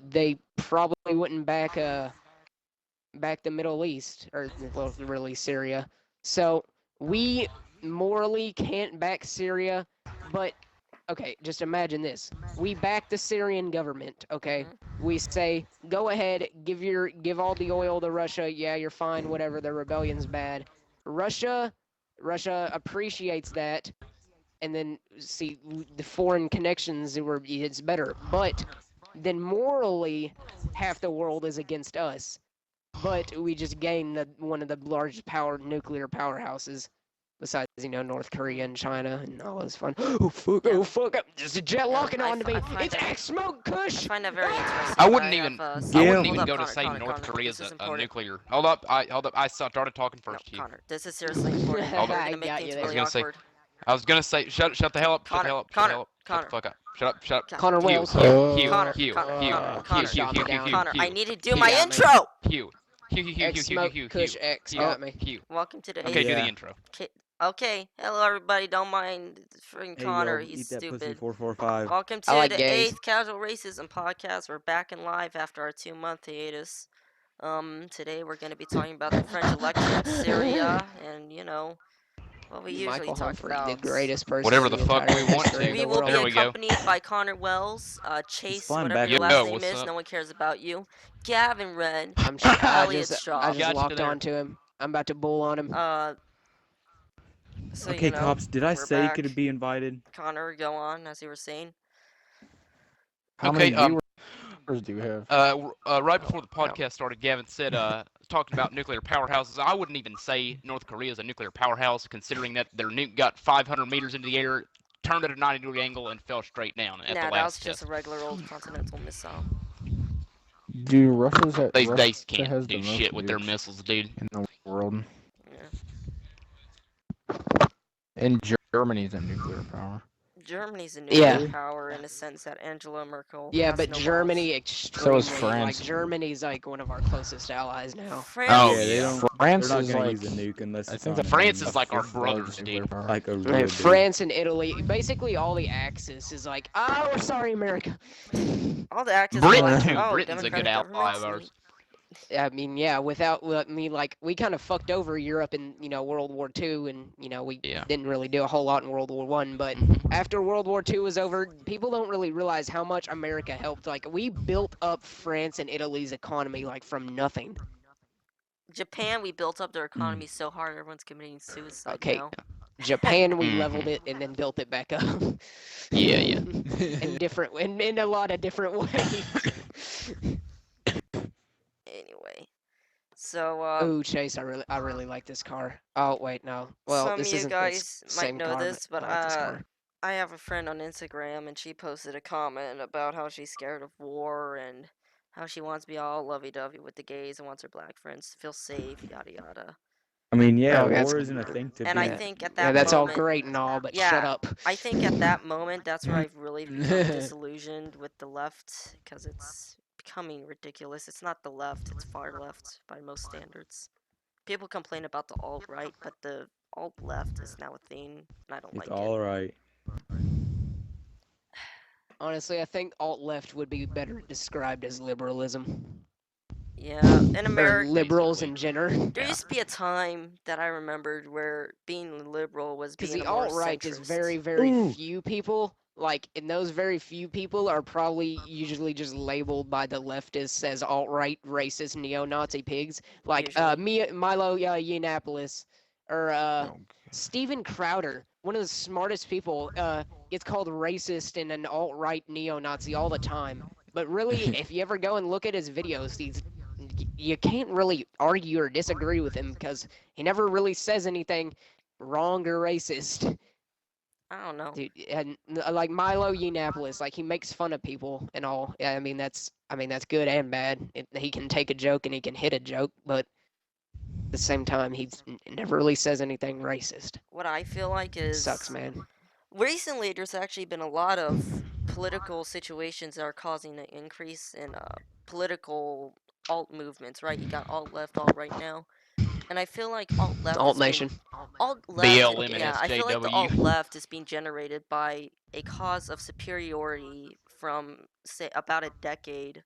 they probably wouldn't back the Middle East, or well, really Syria. So we morally can't back Syria, but okay, just imagine this. We back the Syrian government, okay? Mhm. We say, go ahead, give all the oil to Russia. Yeah, you're fine, whatever, the rebellion's bad. Russia Russia appreciates that, and then see the foreign connections it's better. But then morally half the world is against us. But we just gained one of the largest nuclear powerhouses besides, North Korea and China and all those fun. Oh fuck! Yeah. Oh fuck! Just a jet Yeah, locking onto me. I find It's that X smoke, Kush. very Ah! interesting, I but wouldn't I have even. I something. wouldn't Hold even up, go to Connor, say Connor, North Connor. Korea This is is a important. nuclear. Hold up. I started talking No, first, Hugh. Connor, this is seriously important. We're I gonna make got things you I was there. really gonna say. awkward. I was gonna say. Shut the hell up. Shut the Connor, hell up. Shut the Connor, hell up. Shut the Connor, fuck up. Shut up. Shut up. Connor Hugh. Wells. Hugh. Hugh. Connor, Hugh. Connor, Hugh. Connor, Hugh. Connor, Hugh. Shot me Hugh. down. Hugh. Connor. I Hugh. need to do You my Hugh. got me. intro. Hugh. Hugh. Hugh. Hugh. X Hugh. Hugh. smoke. Hugh. Kush Hugh. X Hugh. got me. Hugh. Welcome to the Okay, eighth. do the Yeah. intro. Okay, hello everybody. Don't mind freaking Hey Connor. yo, He's eat that pussy stupid. 445. Welcome I to like the gays. eighth Casual Racism podcast. We're back in live after our 2-month hiatus. Today we're gonna be talking about the French election, Syria, and what we usually Michael talk Humphrey, the about. greatest person Whatever in the the fuck entire we want history of to. We the will be There world. we go. accompanied by Connor Wells, He's Chase, flying whatever your backwards. last Yo, name what's is. up? No one cares about you. Gavin Wren, I Elliott just I Straub. just Gotcha locked there. onto him. I'm about to bull on him. Uh, so Okay, cops, did I we're say you could back. be invited? Connor, go on as you were saying. How Okay. many viewers do you have? Right before the Oh, podcast started, Gavin said, talking about nuclear powerhouses. I wouldn't even say North Korea is a nuclear powerhouse, considering that their nuke got 500 meters into the air, turned at a 90-degree angle, and fell straight down at the Nah, that was last just a test. regular old continental missile. Do They Russia can't has the do most shit with their nukes missiles, dude. in the world? Yeah. And Germany's a nuclear power. Germany's a nuclear yeah, power in a sense that Angela Merkel yeah, passed but no laws. Germany So is extremely like France. Germany's like one of our closest allies now. France. Oh, Yeah, they yeah. don't. France They're not is gonna like, use a nuke unless I it's think on that's a France main, is like our fifth largest brothers, nuclear dude. power. like a real big. France and Italy, basically all the Axis is like, oh, we're sorry, America. All the actors Britain, are like, too. oh, Britain's a good democratic ally governments. of ours. I mean, yeah, like we kind of fucked over Europe in World War II, and we Yeah. didn't really do a whole lot in World War One. But after World War II was over, people don't really realize how much America helped. Like we built up France and Italy's economy like from nothing. Japan, we built up their Mm. economy so hard, everyone's committing suicide. Okay, Japan, we leveled Mhm. it and then built it back up. Yeah, yeah. in a lot of different ways. Anyway, so Ooh, Chase, I really like this car. Oh wait, no. Well, some of this you isn't the guys might same know car, this, but I like this car. I have a friend on Instagram, and she posted a comment about how she's scared of war and how she wants to be all lovey-dovey with the gays and wants her black friends to feel safe, yada yada. I mean, yeah, Oh, that's war isn't a thing to And be. I think at Yeah, that that's all moment, great and all, but yeah, shut up. I think at that moment, that's where I've really become disillusioned with the left, because it's becoming ridiculous. It's not the left, it's far left by most standards. People complain about the alt-right, but the alt-left is now a thing, and I don't It's like all it. right. Honestly, I think alt-left would be better described as liberalism. Yeah, in Or America, liberals basically. in general. there used to be a time that I remembered where being liberal was Because being the a more alt-right is centrist. very, very Ooh. few people. Like, and those very few people are probably usually just labeled by the leftists as alt-right, racist, neo-Nazi pigs. Like, Usually. Milo Yiannopoulos, or Oh, Steven Crowder, one of the smartest people, gets called racist and an alt-right neo-Nazi all the time. But really, if you ever go and look at his videos, you can't really argue or disagree with him because he never really says anything wrong or racist. I don't know. Dude, and like Milo Yiannopoulos, like he makes fun of people and all. Yeah, I mean that's good and bad. He can take a joke and he can hit a joke, but at the same time, he never really says anything racist. What I feel like is Sucks, man. recently there's actually been a lot of political situations that are causing an increase in political alt movements, right? You got alt left, alt right now. And I feel like alt left Alt is being Nation. alt left, BLM and yeah, I feel like the alt SJW. left is being generated by a cause of superiority from say about a decade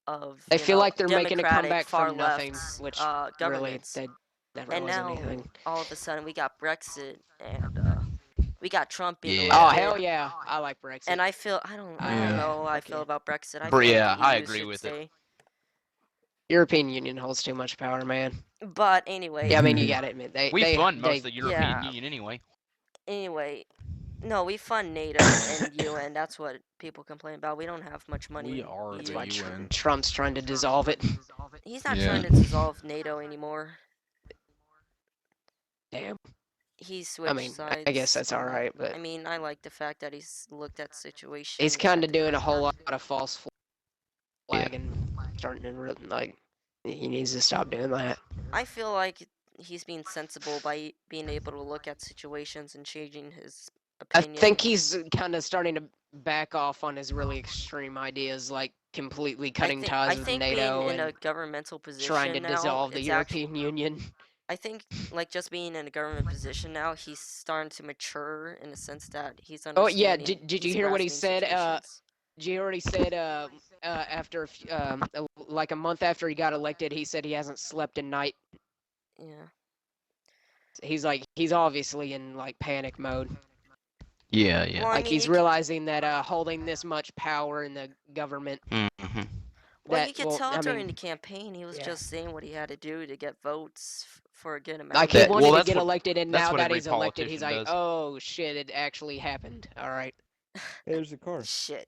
of I feel like they're making a democratic comeback far from nothing, left which really governments, that never and was now anything. all of a sudden we got Brexit and we got Trump being Yeah. Oh elected. hell yeah, I like Brexit. And I don't Yeah. know how I Fuck feel yeah. about Brexit. I Br- feel yeah, like the I EU agree should with it. stay. European Union holds too much power, man. But anyway, Yeah, I mean you gotta admit We fund most they of the European yeah. Union anyway. anyway, no, we fund NATO and UN. That's what people complain about. We don't have much money. We in are that's EU. the why UN. Trump's trying to dissolve it. He's not Yeah. trying to dissolve NATO anymore. Damn. He switched I mean, sides. I guess that's on all that. right, but I mean, I like the fact that he's looked at situation. he's kind of at- doing a whole lot of false Yeah. flag and starting to like he needs to stop doing that. I feel like he's being sensible by being able to look at situations and changing his I opinion. think he's kind of starting to back off on his really extreme ideas, like completely cutting ties I with think NATO being in a and governmental position trying to now, dissolve the it's European Union. I think like just being in a government position now, he's starting to mature in the sense that he's Oh yeah, understanding. did you he's hear what he grasping said? situations. Did you hear what he said? After like a month after he got elected, he said he hasn't slept a night. Yeah. He's like he's obviously in like panic mode. Yeah, yeah. Well, I Like mean, he's you could- realizing that holding this much power in the government. Mm-hmm. Well, That you could well, tell I during mean, the campaign he was yeah. just saying what he had to do to get votes for a good amount. like of he That- votes. wanted well, to that's get what- elected, and that's now what that every he's elected, he's like, politician does. oh shit, it actually happened. All right. There's the car. Shit.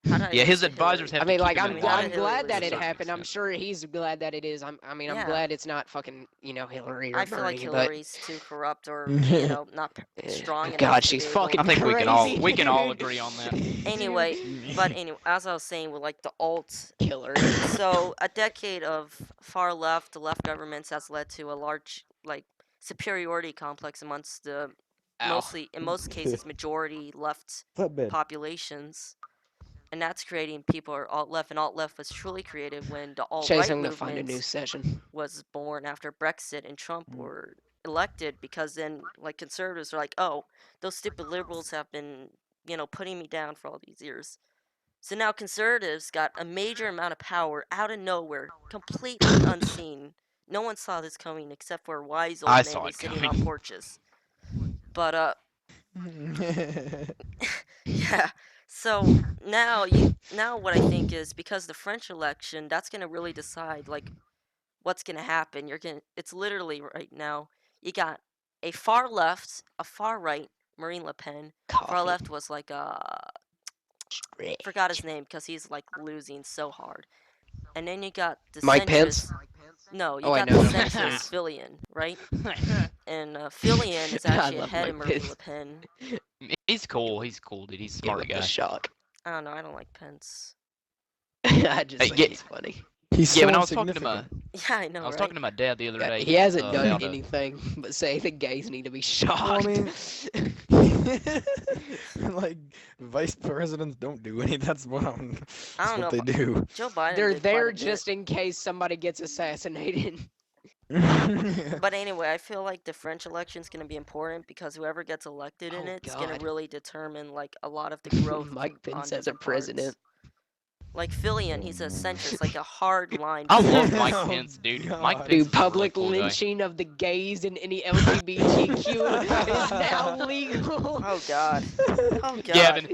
How did I Yeah, get his to advisors Hillary? have I mean, to like keep him I in mean, how line. did I'm Hillary glad lose that to it Trump? happened. I'm sure he's glad that it is. I mean, I'm Yeah. glad it's not fucking Hillary or I feel like Bernie, but Hillary's too corrupt or not strong enough. God, to she's be able- fucking I think crazy. we can all dude. agree on that. Anyway, but anyway, as I was saying with like the alt, Killer. so a decade of far left governments has led to a large like superiority complex amongst the Ow. mostly in most cases majority left Flatbed. populations. And that's creating people are alt left, and alt left was truly created when the alt Chase, right I'm gonna find a new movement session. was born after Brexit and Trump Mm. were elected, because then like conservatives are like, oh, those stupid liberals have been putting me down for all these years. So now conservatives got a major amount of power out of nowhere, completely unseen. No one saw this coming except for wise old I saw nanny it sitting coming. on porches. But yeah. So now what I think is, because the French election, that's gonna really decide like what's gonna happen. It's literally right now you got a far left, a far right, Marine Le Pen. Far Coffee. left was like forgot his name because he's like losing so hard. And then you got the Mike centrist. Pence? No, you Oh, I got know the him. centrist Fillion, right? And Fillion is I actually love ahead of Mike Marine Pence. Le Pen. He's cool. He's cool, dude. He's a Give smart it a guy. shot. I don't know. I don't like Pence. I just Hey, think get- he's funny. He's Yeah, so when I was talking to my, insignificant. Yeah, I know, I was right? talking to my dad the other Yeah, day. he hasn't done about, anything but say the gays need to be shot. Well, I mean, like vice presidents don't do any. That's what I don't that's know, what they do. Joe Biden. They're did quite there a bit. just in case somebody gets assassinated. But anyway, I feel like the French election's gonna be important because whoever gets elected in Oh, it's gonna God. really determine like a lot of the growth. Mike Pence on as a different parts. president. Like Fillion, he's a centrist, like a hard line. I love Mike Oh, Pence, dude. God. Mike Pence Dude, is a really public cool guy. lynching of the gays and any LGBTQ is now legal. Oh God. Oh God.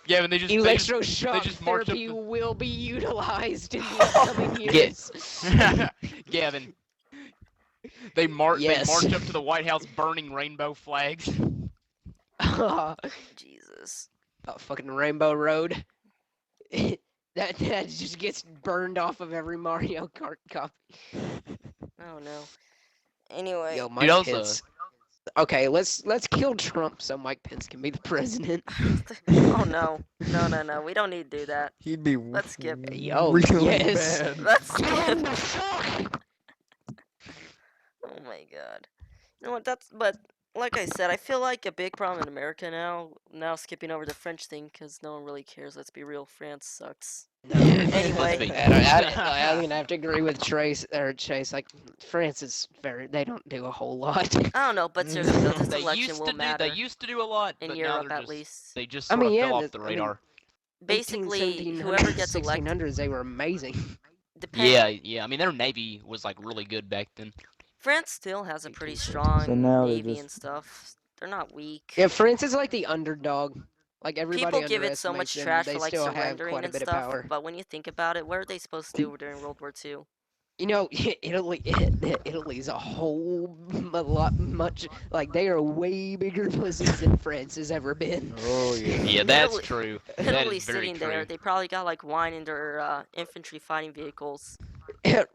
Gavin, they just Electroshock just marched up therapy the- will be utilized in the upcoming years. Gavin. Yes. They marched up to the White House burning rainbow flags. Jesus. Fucking Rainbow Road. that just gets burned off of every Mario Kart copy. Oh no. Anyway. Yo, Mike also- Pence. Okay, let's kill Trump so Mike Pence can be the president. Oh no. No. We don't need to do that. He'd be Let's skip. Yo, really yes. bad. Let's skip. What the fuck? Oh my God. You know what? But like I said, I feel like a big problem in America now skipping over the French thing because no one really cares. Let's be real. France sucks. Anyway. I'm gonna have to agree with Chase. Like, France is they don't do a whole lot. I don't know, but seriously, though, this They election used will to do. matter They used to do a lot, in but Europe now they're at just, least. they just I sort mean, of yeah, fell off the I mean, radar. basically 1700s, whoever gets elected, 1600s, they were amazing. Yeah. I mean, their navy was like really good back then. France still has a pretty 1820s. strong So now they're navy just- and stuff. They're not weak. Yeah, France is like the underdog. Like everybody People give it so underestimates much them. trash They for like still have surrendering quite a and bit of stuff, power. but when you think about it, what are they supposed to do during World War II? You know, Italy's a whole much like they are way bigger pussies than France has ever been. Oh yeah. Yeah, that's Italy- true. That Italy is very sitting true. there, they probably got like wine in their infantry fighting vehicles.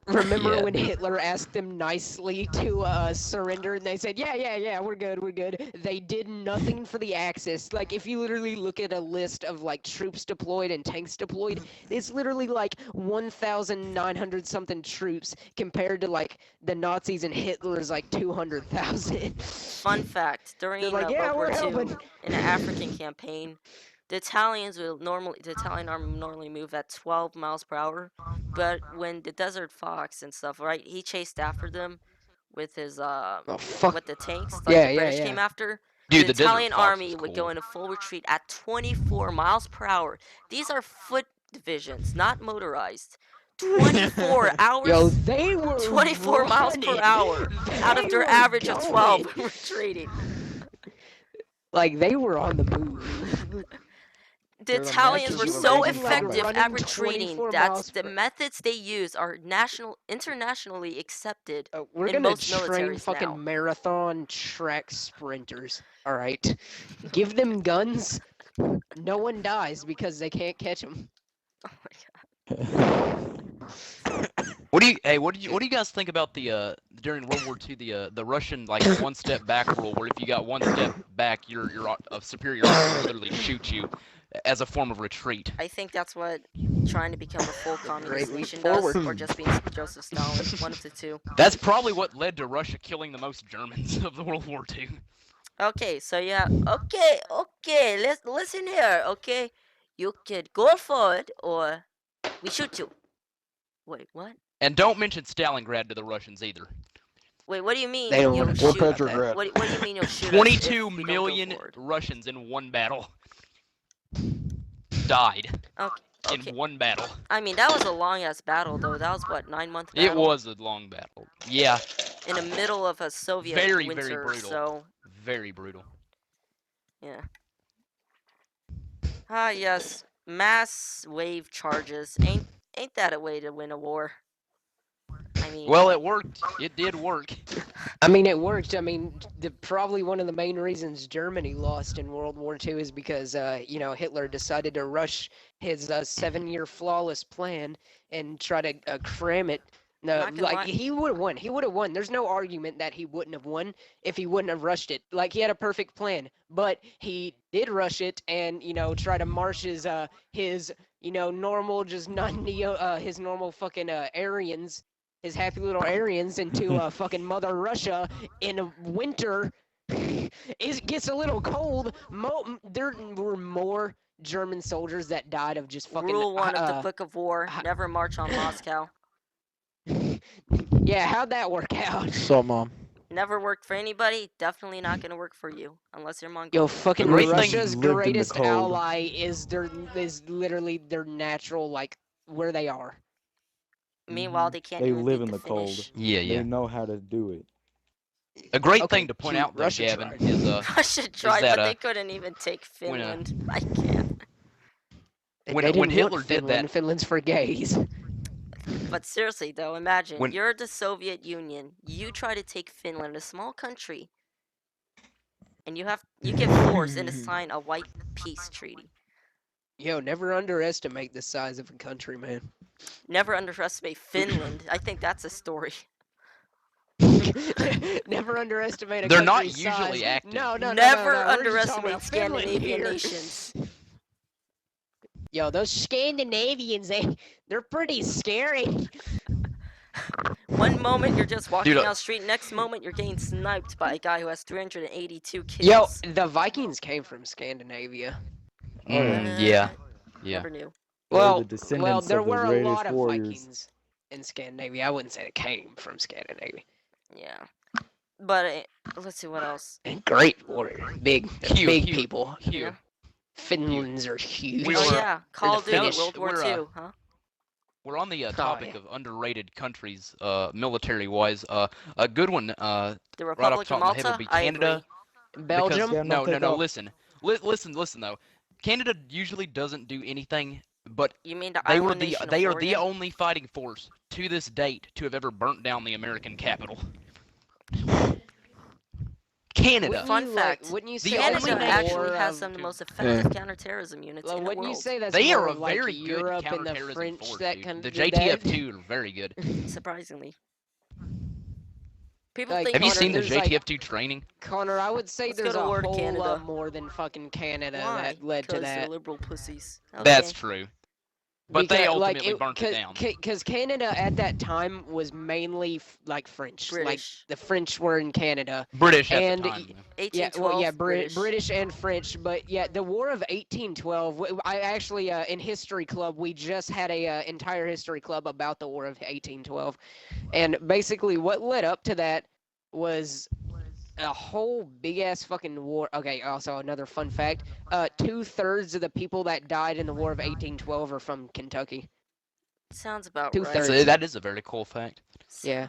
Remember Yeah. when Hitler asked them nicely to surrender, and they said, "Yeah, we're good." They did nothing for the Axis. Like, if you literally look at a list of like troops deployed and tanks deployed, it's literally like 1,900 something troops compared to like the Nazis and Hitler's like 200,000. Fun fact: during They're like, "Yeah, World War we're II, helping." in an African campaign, the Italian army normally move at 12 miles per hour, but when the Desert Fox and stuff, right, he chased after them with his Oh fuck. with the tanks, like Yeah, the British came yeah. after. Dude, The the Desert Italian Fox army was would cool. go into full retreat at 24 miles per hour. These are foot divisions, not motorized. 24 hours. Yo, they were 24 miles per running. hour out of They their were average of 12 going. retreating. Like they were on the move. The They're the Italians were masters of so imagine, like, effective running at retreating 24 that miles the per- methods they use are internationally accepted. We're in gonna most train militaries fucking now. marathon track sprinters. All right, give them guns. No one dies because they can't catch them. Oh my god. What do you guys think about the during World War II the Russian like one step back rule, where if you got one step back, your a superior officer would literally shoot you as a form of retreat. I think that's what trying to become a full communist Great leap nation does, forward. or just being Joseph Stalin, one of the two. That's probably what led to Russia killing the most Germans of the World War II. Okay, so yeah, okay, listen here, okay? You could go forward, or we shoot you. Wait, what? And don't mention Stalingrad to the Russians either. Wait, what do you mean They don't you'll wanna Or shoot? talk about that. Petrograd. What do you mean you'll shoot us if 22 we don't go million forward? Russians in one battle died Okay. in one battle. I mean, that was a long ass battle, though. That was what, 9-month battle? It was a long battle. Yeah, In the middle of a Soviet very, winter, very brutal. so very brutal. yeah. Ah, yes, mass wave charges. Ain't that a way to win a war? I mean, Well, it worked. It did work. I mean, it worked. I mean, probably one of the main reasons Germany lost in World War II is because, Hitler decided to rush his 7-year flawless plan and try to cram it. No, Not gonna lie. he would have won. He would have won. There's no argument that he wouldn't have won if he wouldn't have rushed it. Like, he had a perfect plan, but he did rush it and, try to march his normal, just not his normal fucking Aryans, his happy little Aryans into fucking Mother Russia in a winter. It gets a little cold. There were more German soldiers that died of just fucking. Rule 1 of the Book of War: h- never march on Moscow. Yeah, how'd that work out? So, Mom. Never worked for anybody. Definitely not gonna work for you unless you're Mongolian. Yo, fucking great thing- Russia's lived in the greatest cold. ally is literally their natural, like, where they are. Meanwhile, they can't They even live beat in the cold. Finnish. Yeah, They know how to do it. A great Okay, thing to point Hugh, out, though, Russia Gavin, tried. is Russia tried, that, but they couldn't even take when, Finland. I can't. When- They when didn't Hitler want did Finland. that- Finland's for gays. But seriously, though, imagine When- you're the Soviet Union. You try to take Finland, a small country, and you get forced and sign a white peace treaty. Yo, never underestimate the size of a country, man. Never underestimate Finland. I think that's a story. Never underestimate a They're not country's usually size. active. No, Never We're just talking underestimate about Finland Scandinavian here. nations. Yo, those Scandinavians, they're pretty scary. One moment you're just walking Dude, down the street, next moment you're getting sniped by a guy who has 382 kills. Yo, the Vikings came from Scandinavia. yeah. Yeah. Never knew. They're Well, the descendants there of the were a greatest lot of warriors. Vikings in Scandinavia. I wouldn't say they came from Scandinavia. Yeah. But let's see what else. Great warrior, big Hugh, big Hugh, people. Hugh, Yeah. Finlands are huge. We Oh were- yeah, Call of Duty, Finnish. World War We're, II, huh? We're on the Oh, topic yeah. of underrated countries, military-wise. A good one, The right off the Republic top of of my head would Malta. be I Canada. agree. Belgium. Yeah, No, take off. listen. Listen though. Canada usually doesn't do anything, but You mean the they island nation of are the Florida? only fighting force to this date to have ever burnt down the American capital. Canada. Wouldn't Fun you, fact, wouldn't you the say that's only a Canada nation actually war has of, some of the most Yeah. effective counterterrorism units in the wouldn't you world. say that's They more are a of, like, very good Europe and the counterterrorism French force, that dude. kind The of did that? JTF2 are very good. Surprisingly. People Like, think Have you Connor, seen the there's, like, JTF2 training? Connor, I would say Let's go there's to a war to whole Canada. lot more than fucking Canada Why? that led to Because they're that. liberal pussies. Okay. That's true. But they Because, like, ultimately burnt it down. Because Canada at that time was mainly like French. Like British. the French were in Canada. British at And the time. though. 1812. Yeah, well, yeah, British. British and French, but yeah, the War of 1812. I actually, in History Club, we just had a entire History Club about the War of 1812, and basically what led up to that was a whole big ass fucking war. Okay, also another fun fact: 2/3 of the people that died in the War of 1812 are from Kentucky. Sounds about Two-thirds. right. That is a very cool fact. Yeah.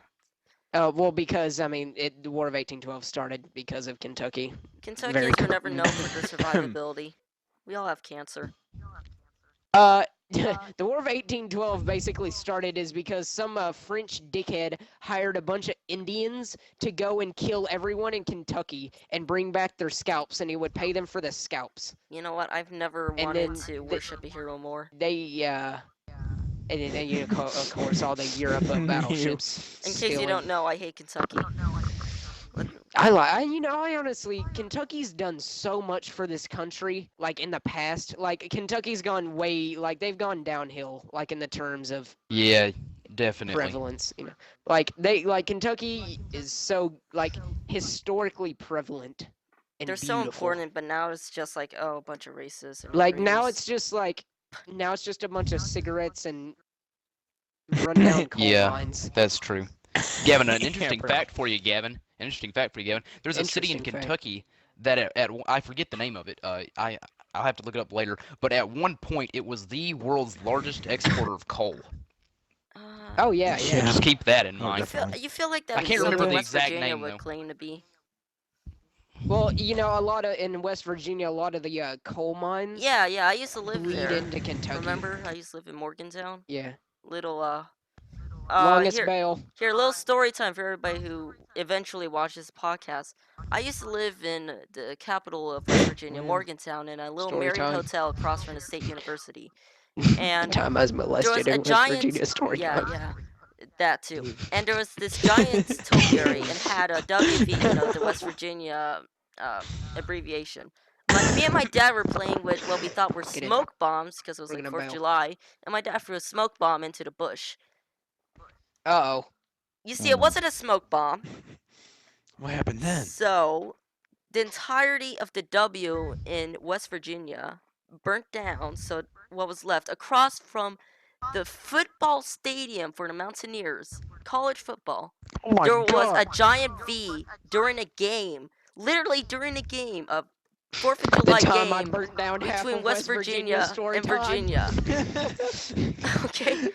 Well, because I mean, the War of 1812 started because of Kentucky. Kentuckians were never known for their survivability. We all have cancer. The War of 1812 basically started is because some French dickhead hired a bunch of Indians to go and kill everyone in Kentucky and bring back their scalps, and he would pay them for the scalps. You know what? I've never And wanted then to worship a hero more. They, and then you know, of course, all the Europe of battleships. In case stealing. you don't know, I hate Kentucky. I honestly, Kentucky's done so much for this country, like in the past. Like Kentucky's gone way, like they've gone downhill, like in the terms of Yeah, definitely. prevalence. You know, like Kentucky is so like historically prevalent and They're beautiful. so important, but now it's just like, oh, a bunch of racists. And Like now overeaters. it's just like now it's just a bunch of cigarettes and rundown coal Yeah. mines. That's true. Gavin, an Yeah, interesting pretty fact for you, Gavin. An interesting fact for you, Gavin. There's a city in Interesting fact. Kentucky that at I forget the name of it. I'll have to look it up later. But at one point, it was the world's largest exporter of coal. Oh yeah, So yeah. just keep that in Oh, mind. definitely. You feel like that I can't would be remember something the West exact Virginia name, would though. claim to be. Well, you know, a lot of in West Virginia, a lot of the coal mines Yeah, I used to live bleed there. into Kentucky. Remember? I used to live in Morgantown. Yeah. Little Longest here, bail. Here, a little story time for everybody who eventually watches the podcast. I used to live in the capital of West Virginia, Yeah. Morgantown, in a little Story Marriott time. hotel across from the State University. And Time I was there was molested a in West giant, Virginia story time. yeah, that too. And there was this giant topiary and had a WV, you know, the West Virginia abbreviation. Me and my dad were playing with what we thought were Get it. smoke bombs because it was like Ringing a 4th of bell. July, and my dad threw a smoke bomb into the bush. Uh-oh. You see, it wasn't a smoke bomb. What happened then? So, the entirety of the W in West Virginia burnt down. So, what was left across from the football stadium for the Mountaineers, college football, Oh my there was a god! giant V during a game, literally during a game of 4th of The July time I game burnt down half between of West Virginia story and time. Virginia. Okay,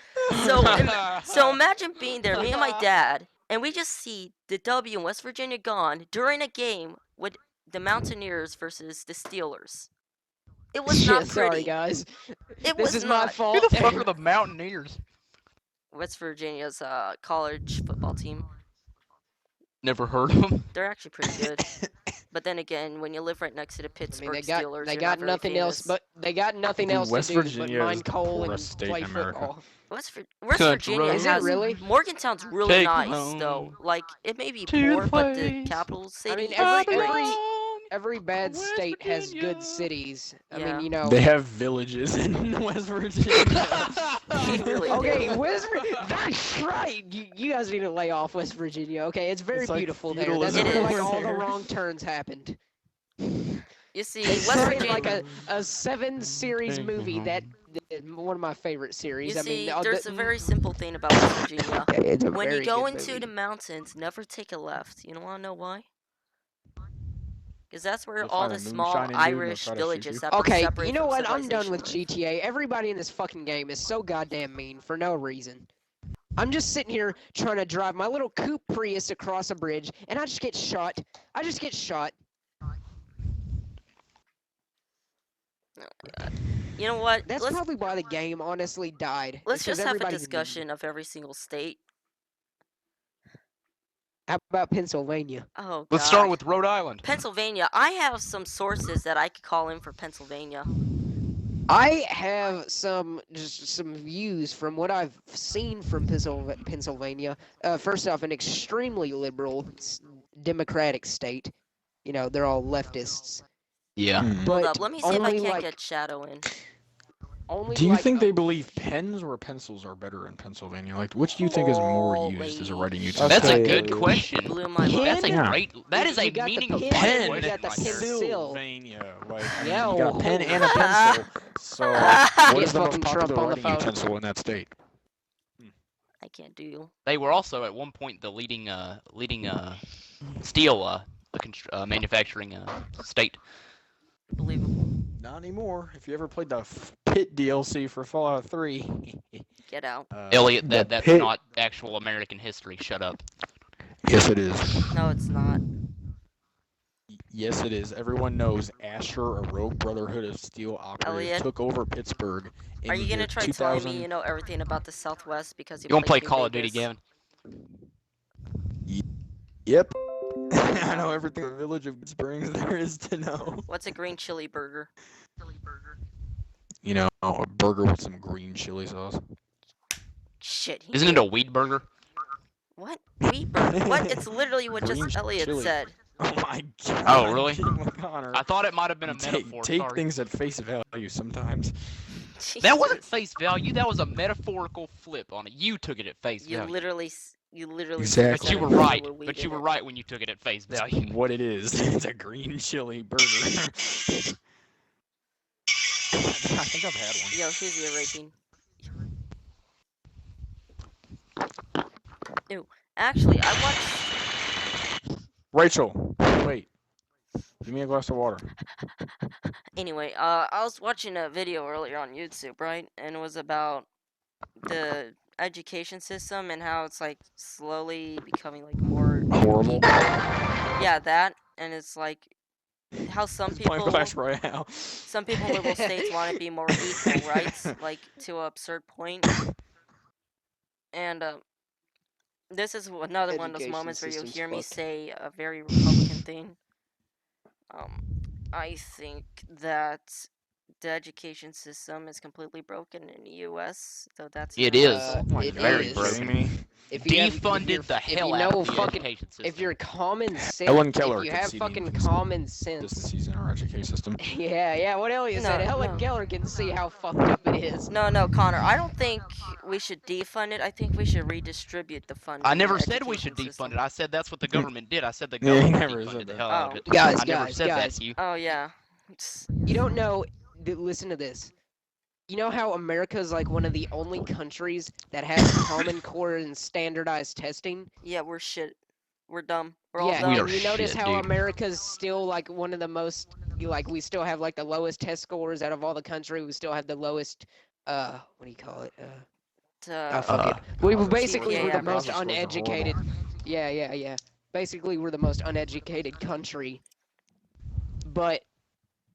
so imagine being there, me and my dad, and we just see the W in West Virginia gone during a game with the Mountaineers versus the Steelers. It was Yeah, not sorry pretty. guys. It This was is not. my fault. Who the fuck are the Mountaineers? West Virginia's college football team. Never heard of them. They're actually pretty good. But then again, when you live right next to the I mean, Pittsburgh they got Steelers, they you're got not very nothing else, famous. but they got nothing Dude, else West to do Virginia but is mine the coal and poorest state play in America. football. West Country Virginia Is it has really? Morgantown's really Take nice home though. Like it may be to poor, but the place capital city mean, is every- great. Every bad West state has Virginia. good cities. I Yeah. mean, you know. They have villages in West Virginia. They really Okay, do. that's right. You guys need to lay off West Virginia. Okay, it's very It's like beautiful there. That's feudalism where like over all the there. wrong turns happened. You see, It's West started Virginia. like a 7-series movie that one of my favorite series. You I see, mean, there's a very simple thing about West Virginia. Okay, it's a When you very go good into movie. the mountains, never take a left. You don't want to know why? Because that's where You'll all find the a small moonshine dude and they'll Irish try to shoot villages you. that were Okay, separated you know from what? I'm done civilization with live. GTA. Everybody in this fucking game is so goddamn mean for no reason. I'm just sitting here trying to drive my little coupe Prius across a bridge, and I just get shot. I just get shot. Oh my god. You know what? That's probably why the game honestly died. Let's It's 'cause just have a everybody's mean. discussion of every single state. How about Pennsylvania? Oh Let's start god. with Rhode Island. Pennsylvania. I have some sources that I could call in for Pennsylvania. I have just some views from what I've seen from Pennsylvania. First off, an extremely liberal, democratic state. You know, they're all leftists. Yeah. Hmm. Hold But up, let me see if I only can't like get Shadow in. only Do you like think they believe pens or pencils are better in Pennsylvania? Like, which do you think is more used as a Holy writing shit. utensil? That's a Okay. good question. Blew my Pen? mind. That's a Yeah. great. That is You a got the meaning of pen, question you got the right there. pencil. Pennsylvania. Like, I mean, Yeah, you got a pen oh. and a pencil. So, what Get is the most fucking Trump popular on the writing phone. utensil in that state? I can't do. They were also at one point the leading steel manufacturing state. Believable. Not anymore. If you ever played the Pit DLC for Fallout 3. Get out. Elliot, The that's pit- not actual American history. Shut up. Yes, it is. No, it's not. Yes, it is. Everyone knows Asher, a rogue Brotherhood of Steel operative, Elliot? took over Pittsburgh in Are you the gonna year try 2000. telling me you know everything about the Southwest because you You want to play New Call of Duty, Vegas? Gavin? Yep. I know everything the village of Good Springs there is to know. What's a green chili burger? You know, a burger with some green chili sauce. Shit. he Isn't it knew. a weed burger? What? Wheat burger? What? It's literally what Green just Elliot chili. said. Oh my god. Oh, really? Connor. I thought it might have been a Take metaphor. take Sorry. things at face value sometimes. That wasn't Jesus. face value. That was a metaphorical flip on it. You took it at face You value. literally Exactly. But you were said right. with weed But in you were it. right when you took it at face That's value. what it is. It's a green chili burger. I think I've had one. Yo, who's ear raping? Ew. Actually, I watched. Rachel, wait. Give me a glass of water. Anyway, I was watching a video earlier on YouTube, right? And it was about the education system and how it's like slowly becoming like more Horrible. Yeah, that, and it's like how some Playing people Clash Royale. in liberal states want to be more equal rights, like to an absurd point. And this is another one of those Education moments where you'll system's hear me fucked. say a very Republican thing. I think that the education system is completely broken in the U.S., though that's It is. universal. Oh my It God, Very are you is. kidding me? If you have- if Defunded you're- the if you hell out know of the fucking- education system. If you're common sense, Ellen Keller if you have conceding fucking consistency. common sense. Consistencies in our education system. Yeah, what Elliot said. No, Helen no. Keller can see how fucked up it is. No, Connor, I don't think we should defund it. I think we should redistribute the funding. I in the never said we should education system. defund it. I said that's what the government did. I said the Yeah, he government never said defunded the that. hell out of Oh. it. Guys, I never said guys. that to you. Oh yeah. You don't know. Listen to this. You know how America's like one of the only countries that has Common Core and standardized testing? Yeah, we're shit. We're dumb. We're all Yeah, dumb. We and are you notice shit, how dude. America's still like one of the most like we still have like the lowest test scores out of all the country. We still have the lowest what do you call it? Fuck it. We basically GPA were the average. most Scores are uneducated. horrible. Yeah. Basically, we're the most uneducated country. But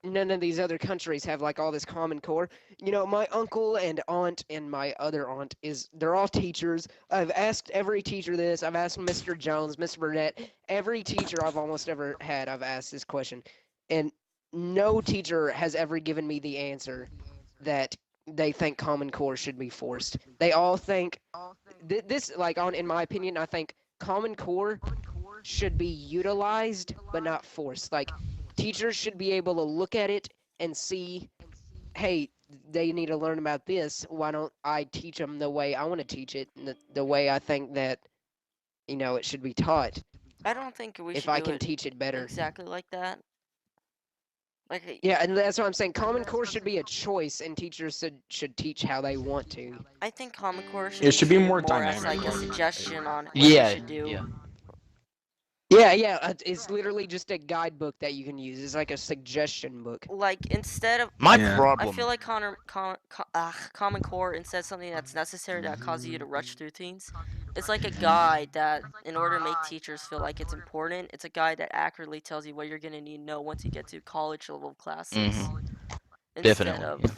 none of these other countries have like all this Common Core. You know, my uncle and aunt and my other aunt they're all teachers. I've asked every teacher this. I've asked Mr. Jones, Mr. Burnett, every teacher I've almost ever had. I've asked this question, and no teacher has ever given me the answer that they think Common Core should be forced. They all think this, like in my opinion, I think Common Core should be utilized but not forced. Like teachers should be able to look at it and see, hey, they need to learn about this. Why don't I teach them the way I want to teach it, and the way I think that, it should be taught. I don't think we If should I do can it teach it better. exactly like that. Like Yeah, and that's what I'm saying. Common Core should be a choice, and teachers should teach how they want to. I think Common Core should It should be treated more as like dynamic a learning. suggestion on what Yeah, you should do. yeah. Yeah. It's literally just a guidebook that you can use. It's like a suggestion book. Like instead of My like Yeah. I problem. feel like Common Core, instead of something that's necessary that causes you to rush through things, it's like a guide that, in order to make teachers feel like it's important, it's a guide that accurately tells you what you're gonna need to know once you get to college level classes. Instead Definitely. of But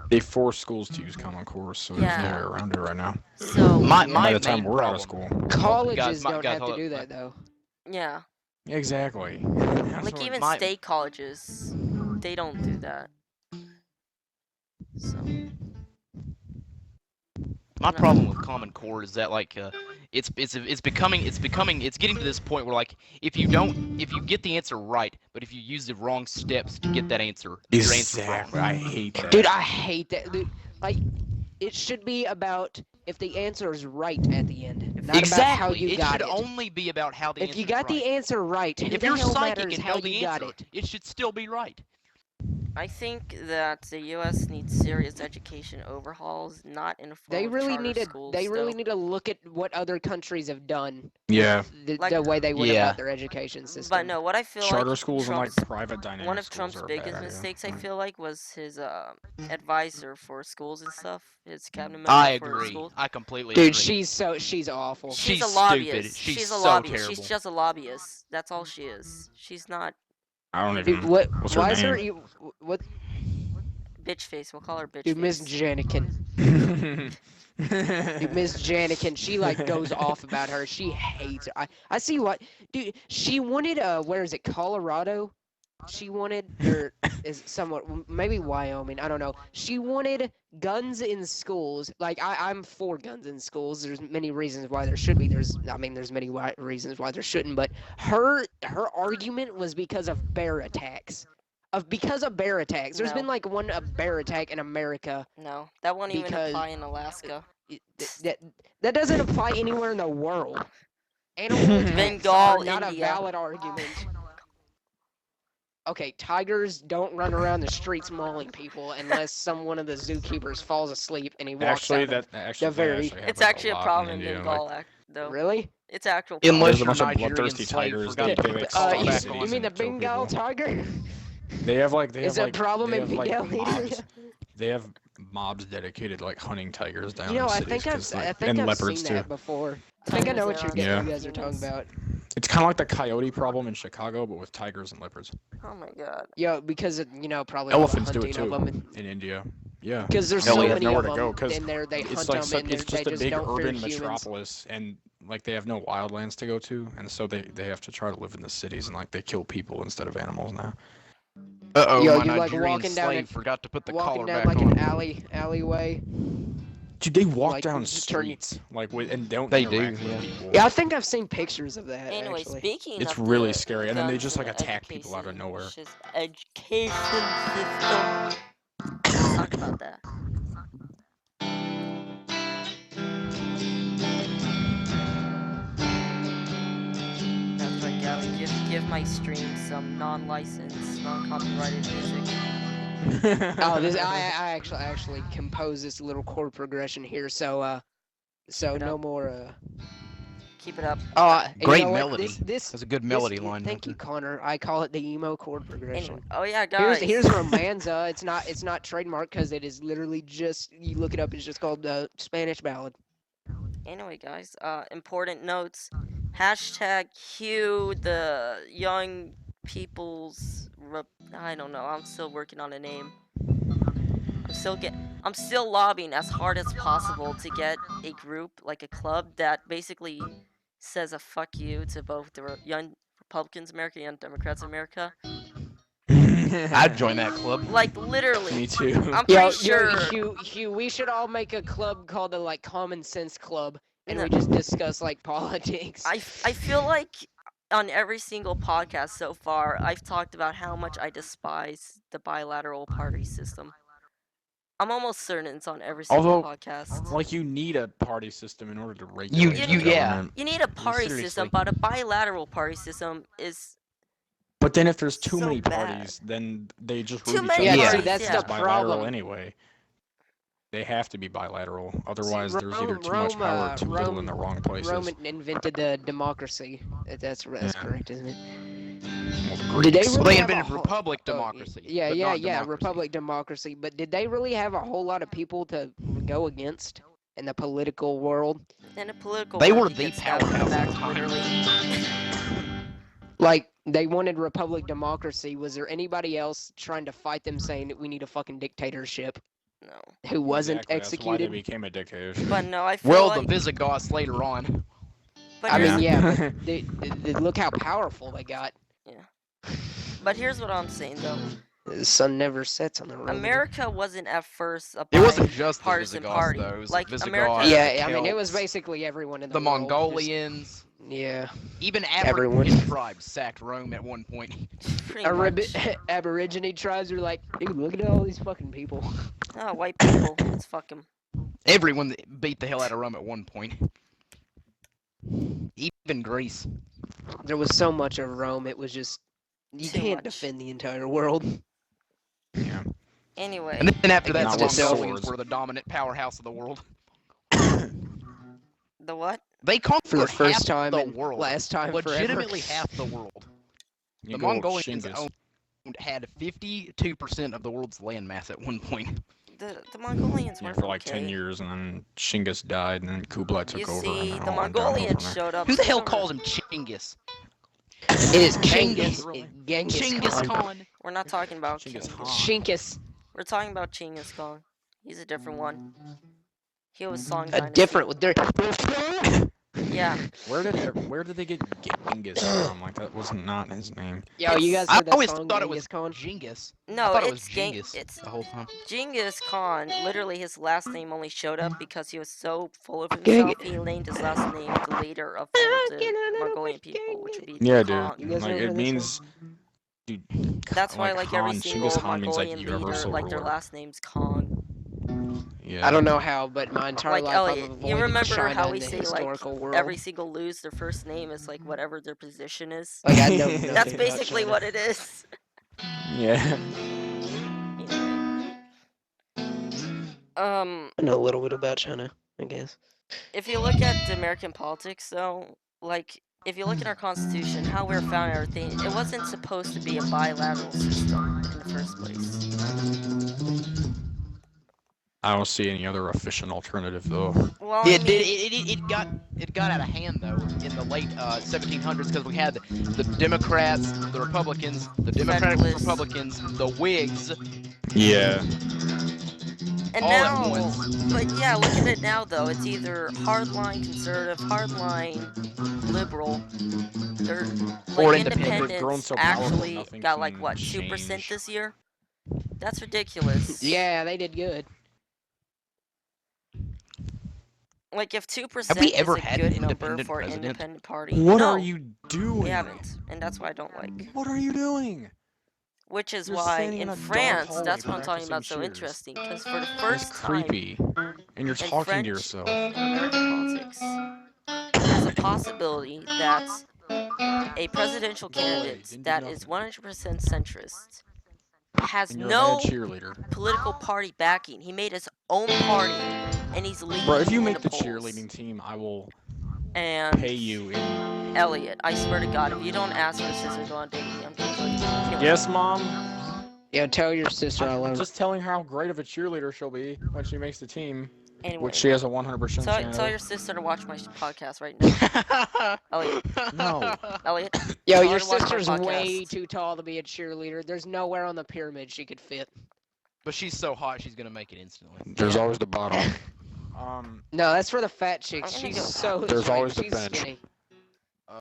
they force schools to use Common Core, so there's no way yeah. around it right now. So My Yeah. my By the time main we're out of problem. school. Colleges don't guys, have to hold do up. that though. yeah, Exactly. That's like what- even My- state colleges, they don't do that. So My no. problem with Common Core is that like it's getting to this point where like if you get the answer right, but if you use the wrong steps to get that answer, your answer's wrong. Exactly. I hate that. Dude, I hate that. Dude, like, it should be about if the answer is right at the end, not about how Exactly. you It got should it. only be about how the If answer you got right. the answer right, who If the you're hell psychic matters and how know the you got answer, it? it should still be right. I think that the U.S. needs serious education overhauls, not in the form They of really charter need to. schools. They really though. need to look at what other countries have done. Yeah. With Like- the way they went Yeah. about their education system. But no, what I feel Charter like schools and like Trump's, private dynamic one of schools Trump's are a biggest bad idea. mistakes, I feel like, was his advisor for schools and stuff. His cabinet member I for agree. schools. I completely Dude, agree. she's awful. She's a She's lobbyist. stupid. She's a so lobbyist. terrible. She's just a lobbyist. That's all she is. She's not I don't Dude, even. what? What's her Why is her? name? What? bitch face. We'll call her bitch Dude, Miss face. Janikin. Dude, Miss Janikin, she like goes off about her. She hates her. I see what, dude. She wanted where is it? Colorado. She wanted, or is somewhat maybe Wyoming. I don't know. She wanted guns in schools. Like I'm for guns in schools. There's many reasons why there should be. There's many reasons why there shouldn't. But her argument was because of bear attacks. Because of bear attacks. There's No. been like a bear attack in America. No, that won't even Because- apply in Alaska. That doesn't apply anywhere in the world. Animal attacks Bengal, are not India. a valid argument. Okay, tigers don't run around the streets mauling people unless one of the zookeepers falls asleep and he walks Actually, out. that actually, the very- that It's happens actually a lot problem in India. Bengal, Like, though. Really? It's actual Unless there's a you're bunch of Nigerian bloodthirsty slave tigers forgot that to they put like the collar stalk back cities you mean the and kill Bengal people. tiger? They have like Is that a problem they in have, like, Bengal area? mobs. They have mobs dedicated to, like hunting tigers down You know, in I cities. think I've 'Cause, like, seen and leopards too. that before. I think I know what Tigers Yeah. you guys are talking humans. about. It's kind of like the coyote problem in Chicago, but with tigers and leopards. Oh my god. Yeah, because probably all the Elephants do it hunting too of them. in India. Yeah. Because there's Hell so yeah. many Nowhere of to them go, 'cause in there. They hunt It's like them and it's they just a just big don't fear urban humans. metropolis, and like they have no wildlands to go to, and so they have to try to live in the cities, and like they kill people instead of animals now. Uh-oh, Yo, my you're, like, Nigerian walking down slave it- forgot to put the Walking collar down back like on. an alleyway. Dude, they walk Like, down just turn- streets like with and don't They do, interact with yeah. people. Yeah, I think I've seen pictures of that. Anyway, actually. speaking It's of really the scary, and then they guns just, and like, the attack people out of nowhere. Education system. Let's talk about that. That's right, Gavin. Give my stream some non-licensed, non-copyrighted music. Oh, this I actually composed this little chord progression here, so Keep it no up. more Keep it up. you Great know what? melody. This That's a good melody this, line. Thank you, Connor. I call it the emo chord progression. Anyway, oh yeah, guys. Here's Romanza. It's not trademark because it is literally just you look it up. It's just called the Spanish ballad. Anyway, guys, important notes. Hashtag Hugh, the young people's. I don't know. I'm still working on a name. I'm still lobbying as hard as possible to get a group, like a club, that basically says a fuck you to both the young Republicans America and Democrats America. I'd join that club. Like literally. Me too. I'm pretty Yo, sure. Hugh, we should all make a club called the like Common Sense Club, and No. we just discuss like politics. I feel like on every single podcast so far, I've talked about how much I despise the bilateral party system. I'm almost certain it's on every single podcast. Like you need a party system in order to regulate the yeah. government. You need a party system, seriously. but a bilateral party system is But then if there's too So many bad. parties, then they just Too root each many other Yeah, out see, if that's it's the bilateral problem. anyway. They have to be bilateral. Otherwise, there's either too Rome, much power or too little in Rome- the wrong places. Roman invented the democracy. That's Yeah. correct, isn't it? Well, Did they Greeks. Well, really they have a invented whole- republic Oh, democracy. yeah, but yeah, not yeah. democracy. Republic democracy, but did they really have a whole lot of people to go against in the political world? In a political They world, were you the get stabbed in the powerhouse at back, the time. literally. Like they wanted republic democracy. Was there anybody else trying to fight them, saying that we need a fucking dictatorship No. who wasn't Exactly, that's why they executed? became a dictatorship. But no, I feel Well, like. the Visigoths later on. But I here's, mean, yeah, but look how powerful they got. but here's what I'm saying though. The sun never sets on the Roman. America wasn't at first a It wasn't just the bipartisan Visigoths, party. though. It was Like the Visigoths, America. Yeah, the I mean, it was Celts, basically everyone in the world. Just- Mongolians, yeah, even Everyone. Aboriginal tribes sacked Rome at one point. Pretty much. Aborigine tribes are like, dude, look at all these fucking people. Oh, white people. Let's fuck them. Everyone that beat the hell out of Rome at one point. Even Greece. There was so much of Rome, it was just you Too can't much. defend the entire world. Yeah. Anyway. And then after that, Not the with Mongolians swords. were the dominant powerhouse of the world. The what? They conquered For the first half time the and world. last time Legitimately forever. half the world. You The go Mongolians Genghis. had 52% of the world's landmass at one point. The Mongolians Yeah, were for like okay. 10 years, and then Genghis died, and then Kublai took You over. see, and then the all went downhill from Mongolians there. showed up. Who the hell took calls over- him Chinggis? It is Genghis. Genghis Genghis Khan. Khan. We're not talking about Genghis Genghis. Khan. Shinkus. We're talking about Genghis Khan. He's a different one. He was Song A Dynasty. different. They're, Yeah. Where did they get Genghis from? Like that was not his name. yo, you guys I heard that always song, thought it Genghis was Khan? Genghis. No, I thought it was it's Genghis it's the whole time. Genghis Khan. Literally, his last name only showed up because he was so full of Gang- himself. He named his last name the leader of all the Mongolian people, which would be Yeah, Khan. You guys dude. Like ever it heard this means, dude. That's why, like every Khan, single Genghis Khan means like Mongolian leader, universal like their ruler. last name's Khan. Yeah. I don't know how, but my entire Like life Elliott, I've avoided you remember China how in we the say like historical world. every single lose their first name is like whatever their position is. Like I know That's That's nothing about basically China. what it is. Yeah. Anyway. I know a little bit about China, I guess. If you look at American politics, though, like, if you look at our Constitution, how we're found and everything, it wasn't supposed to be a bilateral system in the first place. I don't see any other efficient alternative though. Well, It did. It got out of hand though in the late 1700s because we had the Democrats, the Republicans, the Democratic Federalists. Republicans, the Whigs. Yeah. And all at now, once. but yeah, look at it now, though. It's either hardline conservative, hardline liberal. They're Or like independent. They've grown independents so powerful, actually nothing got like can what 2% change. this year. That's ridiculous. Yeah, they did good. Like if 2% Have we is ever a had an good number independent for an president? independent party. What no, are you doing? we haven't, and that's why I don't like. What are you doing? Which is You're why standing in in a dark France, hallway that's what I'm talking practicing about. So cheers. interesting, because for the That's first time creepy. And you're in talking French to yourself. and American politics, there's a possibility that a presidential candidate didn't do that is nothing. 100% centrist has And you're no a bad cheerleader. political party backing. He made his own party, and he's leading Bro, if you in make the polls. cheerleading team, I will And pay you in. Elliot, I swear to God, if you don't ask your sister to go on a date with me, I'm gonna kill you. Yes, Mom? Yeah, tell your sister I love I'm her. just telling her how great of a cheerleader she'll be when she makes the team, Anyway, which she has a 100% chance. tell your sister to watch my podcast right now. Elliot, No. Elliot. Yo, tell your her to watch my sister's way podcast. too tall to be a cheerleader. There's nowhere on the pyramid she could fit. But she's so hot, she's gonna make it instantly. There's always the bottom. No, that's for the fat chicks. I'm gonna She's go- so There's straight. always the She's bench. skinny. Um,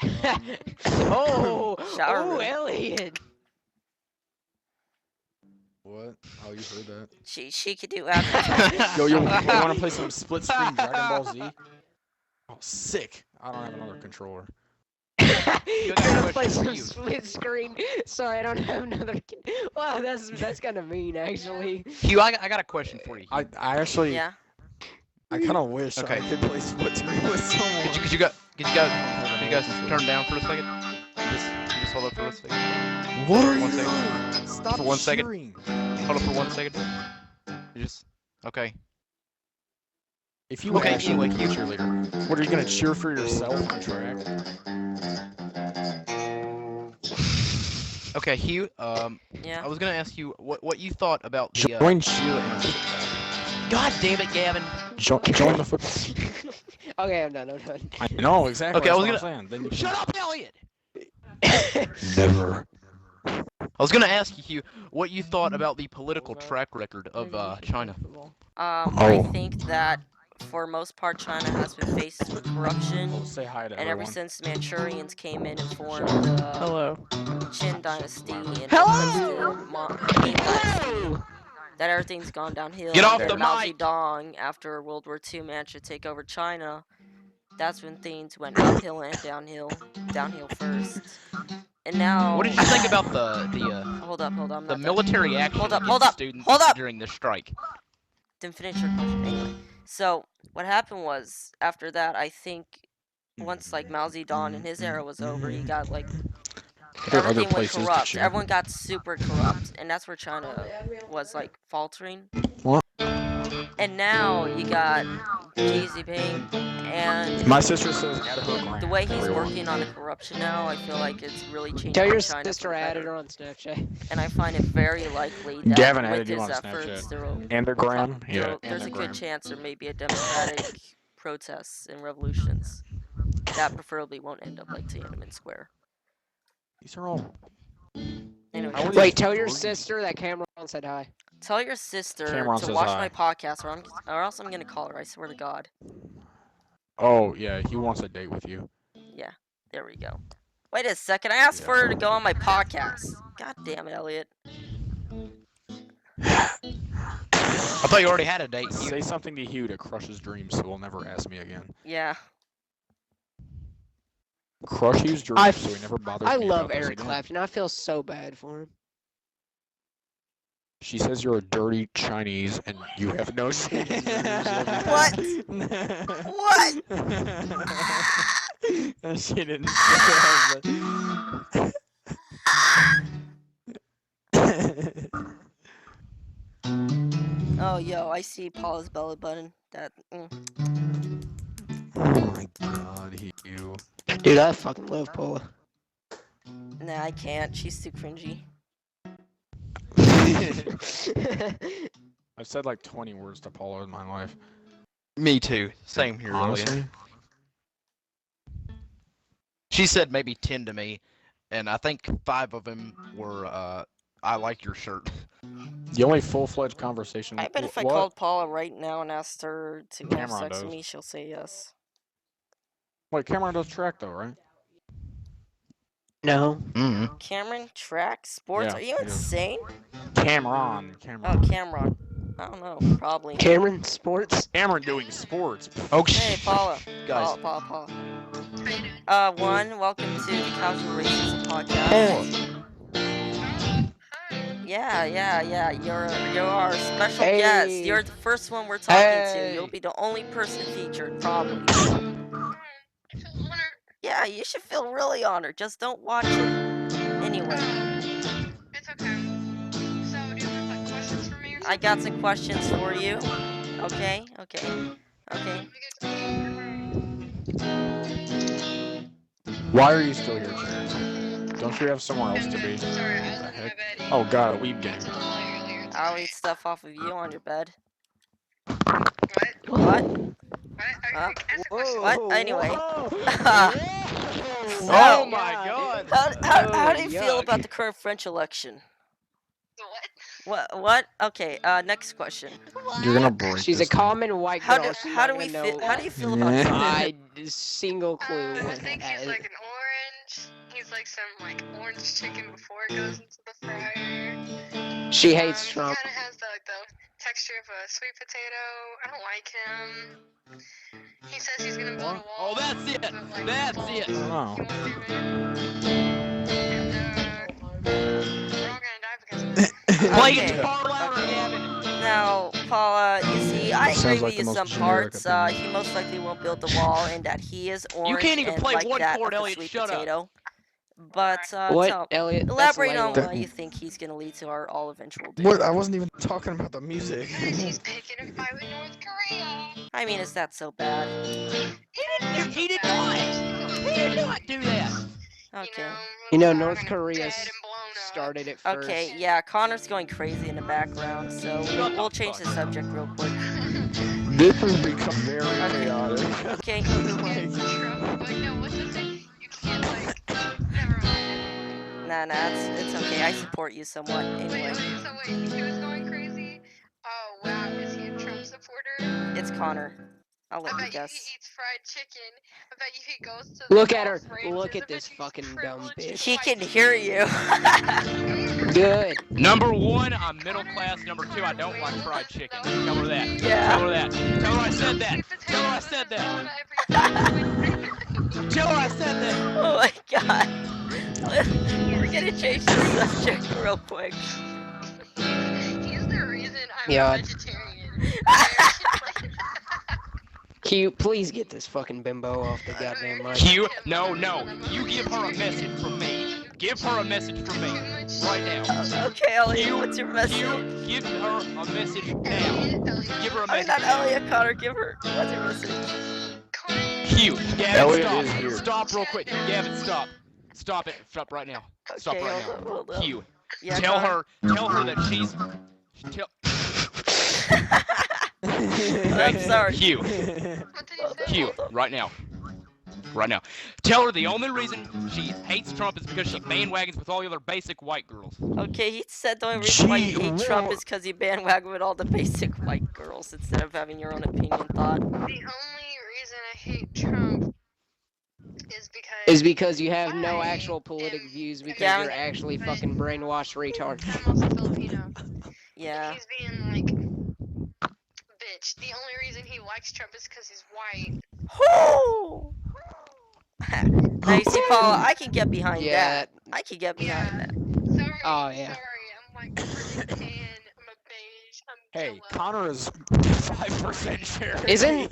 Oh, Shower oh, room. Elliot. What? Oh, you heard that? She could do advertising. Yo, you want to play some split screen Dragon Ball Z? Oh, sick. I don't have another controller. You're got a gonna play question for some you. split screen. Sorry, I don't have another. Wow, that's kind of mean, actually. Hugh, I got a question for you. I actually, Yeah. I kind of wish Okay. I could play split screen with someone. Could you guys turn down for a second? Just hold up for a second. What are you 1 doing? second. Stop For 1 second. cheering. Hold up for 1 second. You just okay. If you Okay, actually anyway, like a Hugh. cheerleader, what are you gonna cheer for yourself on track? Okay, Hugh. Yeah. I was gonna ask you what you thought about the. Join cheer and football. God damn it, Gavin. Join the football. Okay, I'm done. I know exactly. Okay, I That's was what gonna. I'm saying. Then you Shut up, Elliot. Never. I was gonna ask you, Hugh, what you thought about the political track record of China. I Oh. think that for most part, China has been faced with corruption, Oh, say hi to and ever everyone. since the Manchurians came in and formed the Hello. Qin dynasty and replaced Hello. the Ming dynasty, that everything's gone downhill. Get And off then the Mao mic! Zedong, after World War II, managed to take over China. That's when things went uphill and downhill. Downhill first. And now... What did you think about Hold up, I'm the not done. military action Hold up, against students hold up! during the strike? Didn't finish your question. Anyway, so what happened was, after that, I think once like Mao Zedong and his era was over, he got like There are other everything went places to corrupt. cheer. Everyone got super corrupt, and that's where China was like faltering. What? And now you got Xi Jinping, and My sister says add her gram. the way he's Everyone. working on the corruption now, I feel like it's really changing Tell your China sister for I the added better. her on Snapchat. And I find it very likely that Gavin with added you his on efforts, Snapchat. there'll And their gram? Yeah, there's a and their good gram. chance there may be a democratic protests and revolutions that preferably won't end up like Tiananmen Square. These are all. Anyway, How are Wait, these tell your green? sister that Cameron said hi. tell your sister Cameron to says watch hi. my podcast, or else I'm gonna call her. I swear to God. Oh, yeah, he wants a date with you. Yeah, there we go. Wait a second, I asked Yeah. for her to go on my podcast. God damn it, Elliot. I thought you already had a date, Hugh. Say something to Hugh to crush his dreams so he'll never ask me again. Yeah. Crush Hugh's dreams so he never bothers I me love about this Eric again. Clapton. I feel so bad for him. She says you're a dirty Chinese and you have no shame in What? What? She didn't say that, Oh, yo, I see Paula's belly button. That. Oh my god, Hugh. Dude, I fucking love Paula. Nah, I can't. She's too cringy. I've said like 20 words to Paula in my life. Me too. Same here, Elliot. Honestly. She said maybe 10 to me, and I think 5 of them were, I like your shirt. The only full-fledged conversation. I bet if I what? called Paula right now and asked her to have Cameron sex with does. me, she'll say yes. Wait, Cameron does track though, right? No. Mm. Cameron, track, sports? Yeah, Are you he does. insane? Cameron. Oh, Cameron. I don't know. Probably. Cameron Sports? Cameron doing sports. Oh, Hey, Paula. guys. Paula. Welcome to the Casual Racism Podcast. Yeah. You're our special guest. Hey. You're the first one we're talking to. Hey. You'll be the only person featured, probably. Yeah, you should feel really honored. Just don't watch it. Anyway. It's okay. So, do you have like questions for me or I got some questions for you. Okay. Why are you still here, Chance? Don't you have somewhere else to be? Sorry, I What was the on my heck? bed. Oh god, a weeb game. Earlier I'll eat stuff off of you on your bed. What? What? Ask a question. What? Anyway. Oh my god! How do you feel yuck. about the current French election? What? What? Okay. Next question. You're gonna break She's a this thing. common white How girl. do She's how not do we gonna feel? know. How do you feel about Yeah. Trump? I single clue. I think he's like an orange. He's like some like orange chicken before it goes into the fryer. She hates He Trump. kind of has the texture of a sweet potato. I don't like him. He says he's gonna build a wall. Oh, that's it! of, like, That's walls. it! He Oh. won't do it. And we're all gonna die because of it. Play Okay, it far louder, okay. Gavin! Now, Paula, you see, I That sounds agree like with the you most some generic parts. opinion. He most likely won't build the wall, and that he is orange can't even and play like one that chord, of the Elliot, sweet shut up. potato. But What, Elliot? That's elaborate on Layla. why you think he's gonna lead to our all eventual doom. What? I wasn't even talking about the music. Because he's picking a fight with North Korea. I mean, is that so bad? He did not. He did not do that! Okay. You know, we're North gonna Korea's dead and blown up. started it Okay, first. yeah, Connor's going crazy in the background, so Shut we'll the change the fuck up. subject real quick. This has become very Okay. chaotic. Okay. Against Trump. Wait, no, what's his name? You can't, like. Never mind. Nah, it's okay. I support you somewhat. Anyway, Wait, he was going crazy? Oh, wow, is he a Trump supporter? it's Connor. I'll I let you bet you guess. he eats fried chicken. I bet you he goes to the Look at her. golf ranges. Look I at bet this he's fucking dumb privileged bitch. He white can hear you. Good. Number one, I'm middle class. Number two, I don't like fried chicken. Tell her that. Yeah. Tell her that. Tell her I said that. Tell her I said that. Tell her I said that. Oh my god. We're gonna change the subject real quick. He's the reason I'm Yeah. a vegetarian. Hugh, please get this fucking bimbo off the goddamn mic. Hugh, no. You give her a message from me. Give her a message from me. Right now. Okay, Elliot, Hugh, what's your message? Hugh, give her a message now. Give her a I mean, message not now. Elliot, Connor, give her. What's your message? Hugh, Gavin, Elliot stop. is here. Stop real quick. Gavin, stop. Stop it. Stop right now. Stop Okay, right hold now. up. Hugh, Yeah, tell Connor? her that she's. Tell. I'm sorry. Hugh, What did he Hold say? up, Hugh, hold up. right now. Right now. Tell her the only reason she hates Trump is because she bandwagons with all the other basic white girls. Okay, he said the only reason why you Gee, hate Trump well- is because you bandwagon with all the basic white girls instead of having your own opinion thought. The only reason I hate Trump Is because you have no I actual politic am- views because Gavin- you're actually fucking brainwashed retard. I'm also Filipino. Yeah. He's being like, bitch. The only reason he likes Trump is because he's white. Whoo! Now you see, Paula, I can get behind Yeah. that. I can get behind Yeah. that. Sorry. Oh, yeah. Sorry. I'm like really tan. I'm a beige. I'm Hey, jello. Connor is 5% charity. Isn't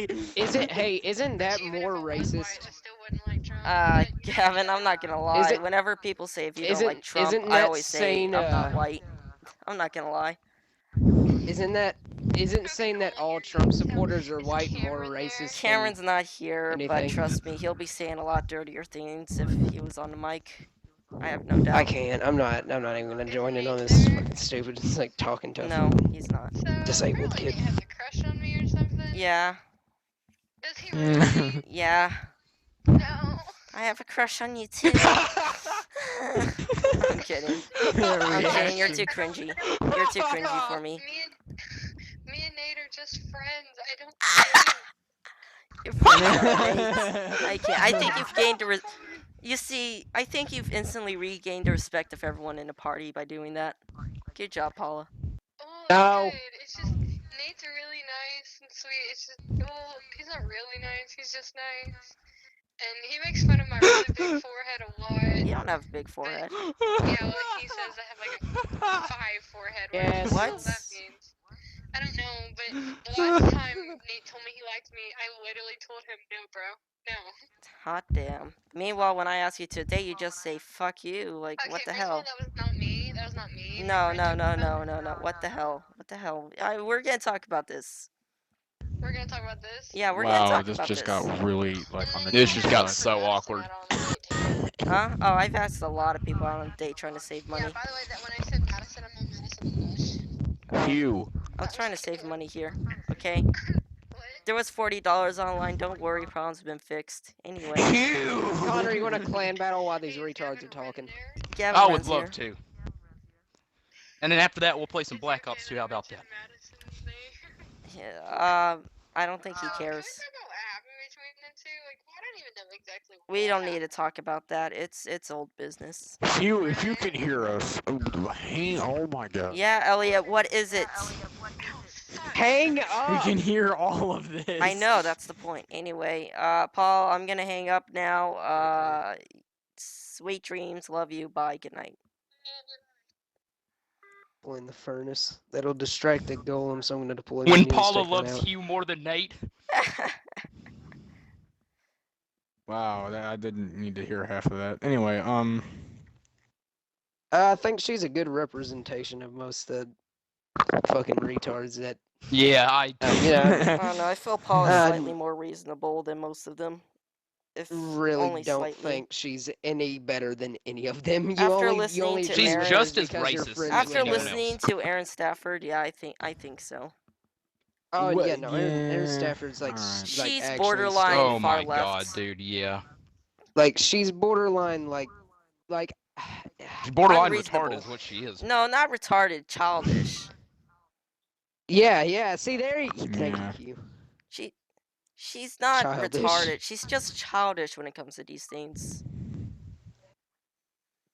that Even if more I was white, racist? I still wouldn't like Trump. But, Gavin, I'm not gonna lie. it- Whenever people say if you don't isn't- like Trump, isn't I that always say saying, I'm not white. I'm not gonna lie. Isn't saying that all Trump supporters are white more racist? Cameron's not here, but anything. trust me, he'll be saying a lot dirtier things if he was on the mic. I have no doubt. I can't. I'm not even gonna join in on this fucking stupid. It's like talking to a No, fucking he's not. So, disabled apparently kid. he has a crush on me or something. Yeah, Does he really? yeah. No. I have a crush on you too. I'm kidding. I'm kidding. You're too cringy. You're too cringy for me. Me and Nate are just friends. I don't think. You're fucking mates. I can't. I think you've gained the. You see, I think you've instantly regained the respect of everyone in the party by doing that. Good job, Paula. Oh, No. good. It's just Nate's really nice and sweet. It's just he's not really nice. He's just nice. And he makes fun of my really big forehead a lot. You don't have a big forehead. Yeah, well, he says I have like a 5 forehead. Yes. What? What? That means. I don't know, but the last time Nate told me he liked me, I literally told him, no, bro, no. Hot damn. Meanwhile, when I ask you to date, you just say "fuck you." Like, Okay, what the first of hell? all, that was not me. That was not me. No. What the hell? What the hell? We're gonna talk about this. We're gonna talk about this. Yeah, we're gonna Wow, talk this about just this. got really like on the. This just got side. so awkward. Huh? Oh, I've asked a lot of people out on a date trying to save money. Yeah, by the way, that when I said Madison, I meant Madison Bush. Hugh. I was trying to save money here. Okay. What? There was $40 online. Don't worry, problems have been fixed. Anyway, Hugh. Connor, you want a clan battle while these retards are talking? Gavin I would Wren's here. love to. And then after that, we'll play some Black Ops 2. How about that? Yeah, I don't think he cares. Can we talk about what happened between the two? Like, I don't even know exactly what We don't need to happened. talk about that. It's old business. Hugh, if you can hear us, oh my god. Yeah, Elliot, what is it? Hang We up. can hear all of this. I know, that's the point. Anyway, Paul, I'm gonna hang up now. Sweet dreams. Love you. Bye. Good night. In the furnace. That'll distract the golem, so I'm gonna deploy. When minions, Paula take that loves out. Hugh more than Nate. Wow, I didn't need to hear half of that. Anyway, I think she's a good representation of most of the fucking retards that. Yeah, I. Yeah. I don't know. I feel Paul is Uh, slightly more reasonable than most of them. if really only don't slightly. think she's any better than any of them. You After only listening to feel She's that Aaron- just as because you're racist friends as After with anyone her. listening else. to Aaron Stafford, yeah, I think so. Oh What- yeah, no, Aaron yeah, Stafford's like alright. like She's actually borderline straight. Oh far my god, left. dude, yeah. Like she's borderline like She's borderline Unreasonable. retarded is what she is. No, not retarded, childish. yeah. See there, thank you, Yeah. Hugh. She's not Childish. retarded. She's just childish when it comes to these things.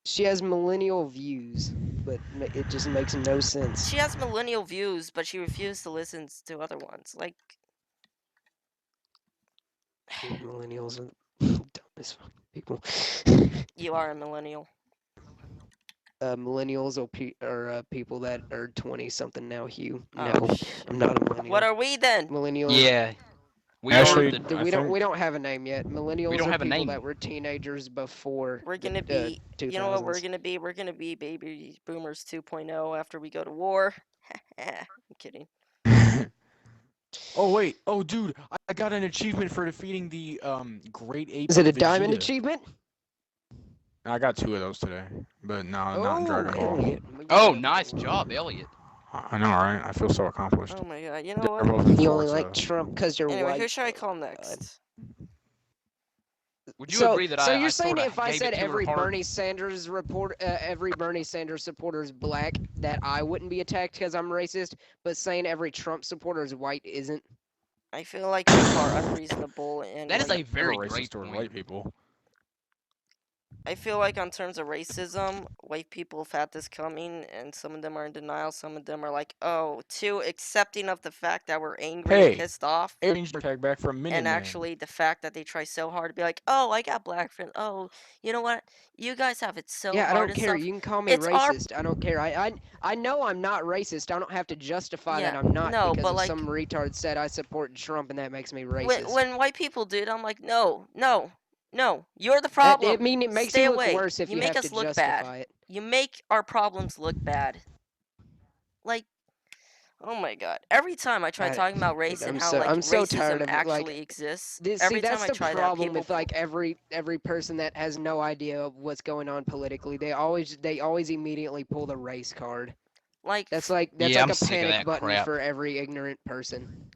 She has millennial views, but it just makes no sense. She has millennial views, but she refused to listen to other ones. Like, Millennials are dumbest fucking people. you are a millennial. Millennials are people that are 20 something now. Hugh, no, Oh, shit. I'm not a millennial. What are we then? Millennials? Yeah. We Actually, are We I don't think- we don't have a name yet. Millennials don't are have a people name. that were teenagers before We're the gonna be. 2000s. You know what we're gonna be? We're gonna be baby boomers 2.0 after we go to war. I'm kidding. Oh wait, oh dude, I got an achievement for defeating the great ape. Is it a diamond Vegeta. achievement? I got 2 of those today, but no, not in Dragon Ball. Elliot. Oh, nice job, Elliot. I know, right? I feel so accomplished. Oh my god. You know They're what? both in You only Forza. like Trump because you're Anyway, white. who should I call Oh, God. next? Would you So, agree that so I you're saying sorta if I gave said it to her every hard? Bernie Sanders supporter is black, that I wouldn't be attacked because I'm racist, but saying every Trump supporter is white isn't? I feel like people are unreasonable and That is a like, very Never racist great towards point. white people. I feel like on terms of racism, white people have had this coming, and some of them are in denial. Some of them are like, oh, too accepting of the fact that we're angry and Hey, pissed off. Changed their tag back from Minuteman. And actually, the fact that they try so hard to be like, oh, I got black friends. Oh, you know what? You guys have it so Yeah, I hard don't and care. stuff. You can call me It's our- racist. I don't care. I know I'm not racist. I don't have to justify that Yeah, I'm not no, because but of like- some retard said I support Trump and that makes me racist. When white people do it, I'm like, no, you're the problem. I mean, it makes Stay you look away. worse if you make have us to look justify bad. it. You make our problems look bad. Like, oh my god. Every time I try talking about race and how like I'm so racism tired of it, like, actually exists, See, every time that's I the try problem that, with like every person that has no idea of what's going on politically. They always immediately pull the race card. like That's like Yeah, I'm a sick of panic that button crap. for every ignorant person.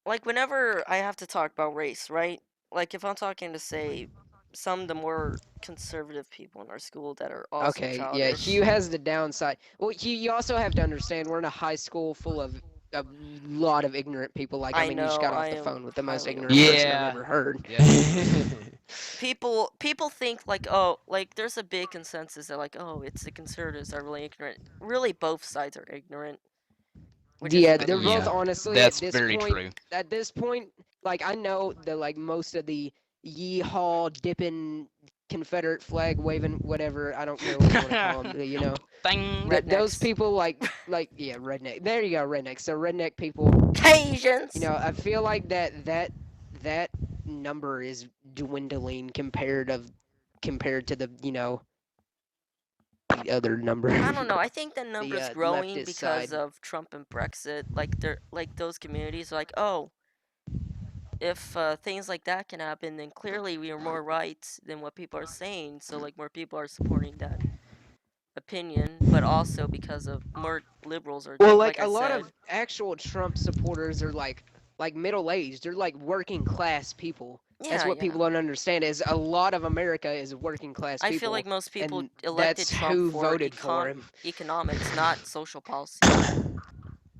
like whenever I have to talk about race, right? Like if I'm talking to say some of the more conservative people in our school that are also Okay, childish. yeah, Hugh has the downside. Well, Hugh, you also have to understand we're in a high school full of a lot of ignorant people. Like, I mean, you just got know, off I the am phone with the most highly ignorant person I've Yeah. ever heard. Yeah. People think like, oh, like there's a big consensus that like, oh, it's the conservatives that are really ignorant. Really, both sides are ignorant. Which is Yeah, another they're both Yeah, honestly That's at this very point. true. At this point, like I know that like most of the yeehaw dipping Confederate flag waving whatever, I don't care what you want to call them, you know. Thing. Those Rednecks. people like yeah, redneck. There you go, redneck. So redneck people, Cajuns. you know, I feel like that number is dwindling compared to the, you know, the other number. I don't know. I think the number's growing leftist because side. of Trump and Brexit. Like they're like those communities are like, oh, if things like that can happen, then clearly we are more right than what people are saying. So like more people are supporting that opinion, but also because of more liberals are Well, like like I a lot said, of actual Trump supporters are like middle aged. They're like working class people. That's yeah, what yeah. people don't understand. Is a lot of America is working class people. I feel like most people and elected that's Trump who for voted for him. economics, not social policy.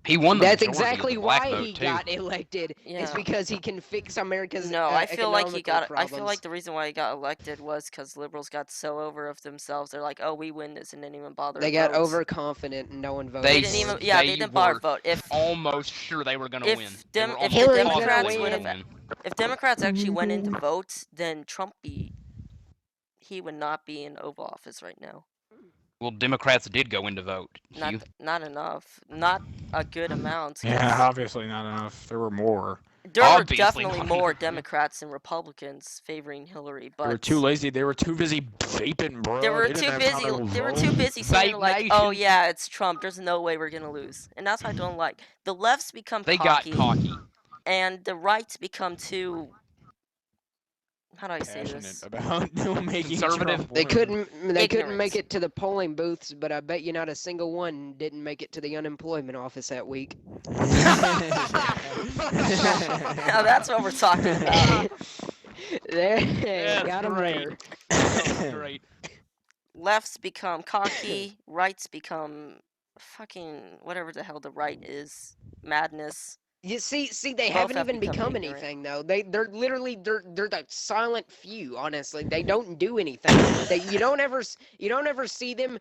He won the That's majority exactly of the black why vote he too. got elected. It's Yeah. because he can fix America's No, I feel like he economical got. problems. I feel like the reason why he got elected was because liberals got so over of themselves. They're like, "Oh, we win this," and didn't even bother. They to got vote. overconfident and no one voted. They They didn't for even. him. Yeah, they they didn't bother to were vote. If almost sure they were gonna if win. They Dem- were if almost the Hillary's positive gonna Democrats they were would win. have, if Democrats actually went in to vote, then Trump he would not be in Oval Office right now. Well, Democrats did go in to vote. Not Hugh. not enough. Not a good amount. 'cause Yeah, obviously not enough. There were more. There were Obviously definitely not more enough. Democrats than Republicans favoring Hillary, but They were too lazy. They were too busy vaping, bro. They were didn't too have busy. time to They were vote. too busy saying Vape like, "Oh Nation. yeah, it's Trump. There's no way we're gonna lose," and that's what I don't like. The left's become They cocky, got cocky. and the right's become too. how do I say passionate this? about making Conservative. Trump They win. couldn't make Ignorance. it to the polling booths, but I bet you not a single one didn't make it to the unemployment office that week. Now that's what we're talking about. There, That's got him great. there. That was great. Lefts become cocky, rights become fucking whatever the hell the right is. Madness. You see, they Both haven't have even become become ignorant. anything though. They're literally they're the silent few. Honestly, they don't do anything. You don't ever see them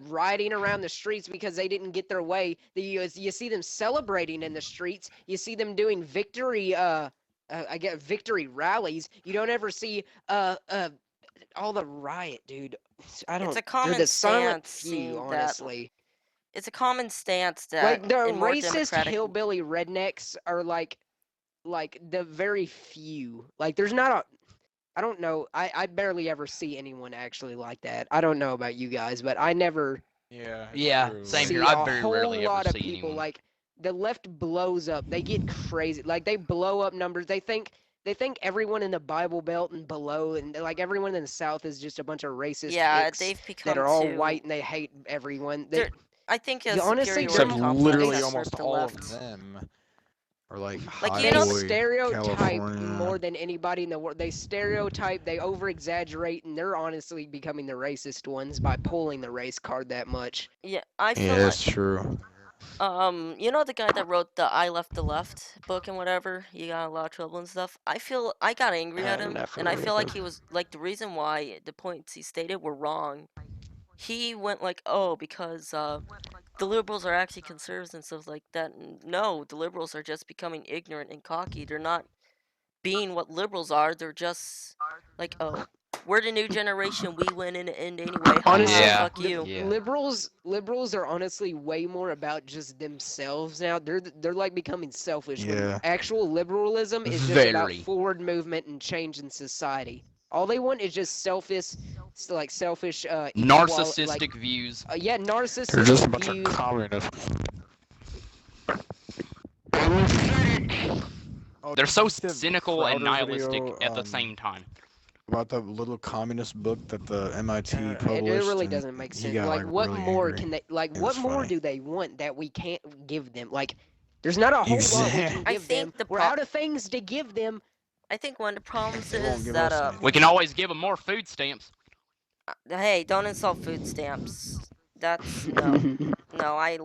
riding around the streets because they didn't get their way. You see them celebrating in the streets. You see them doing victory. I get victory rallies. You don't ever see all the riot, dude. I don't. It's a They're common the silent stance few, seeing that honestly. it's a common stance that Like the in more racist democratic hillbilly rednecks are like the very few. Like there's not a. I don't know. I barely ever see anyone actually like that. I don't know about you guys, but I never Yeah, it's Yeah, true. same see here. a I very whole rarely ever lot of see people anyone. like the left blows up. They get crazy. Like they blow up numbers. They think everyone in the Bible Belt and below, and like everyone in the South is just a bunch of racist yeah, hicks they've that become are all too white and they hate everyone. they're I think a You honestly, superiority Except they're complex literally has almost hurt the all left. of them are like Like, high you know, they boy stereotype California. more than anybody in the world. They stereotype, they over exaggerate, and they're honestly becoming the racist ones by pulling the race card that much. Yeah, I feel Yeah, like that's true. you know the guy that wrote the I Left the Left book and whatever, he got in a lot of trouble and stuff. I got angry at him, and I feel like he was like the reason why the points he stated were wrong. He went like, oh, because the liberals are actually conservatives and stuff like that. No, the liberals are just becoming ignorant and cocky. They're not being what liberals are. They're just like, oh, we're the new generation. We win in the end anyway. Ha ha. Honestly, Yeah, Fuck the you. yeah. liberals are honestly way more about just themselves now. They're like becoming selfish. When Yeah. actual liberalism is just about Very. forward movement and change in society. All they want is just selfish equality, like Narcissistic views. yeah, They're narcissistic just a bunch of views. communists. Oh, They're did so you see the cynical and Crowder nihilistic video, at the same time. about the little communist book that the MIT published? It really and doesn't make he sense. got, Like, what really more angry. can they? Like, It what was more funny. do they want that we can't give them? Like, there's not a whole lot we can I give think them. the We're pro- out of things to give them. I think one of the problems They won't is give that us We can always give them more food stamps. hey, don't insult food stamps. That's no, I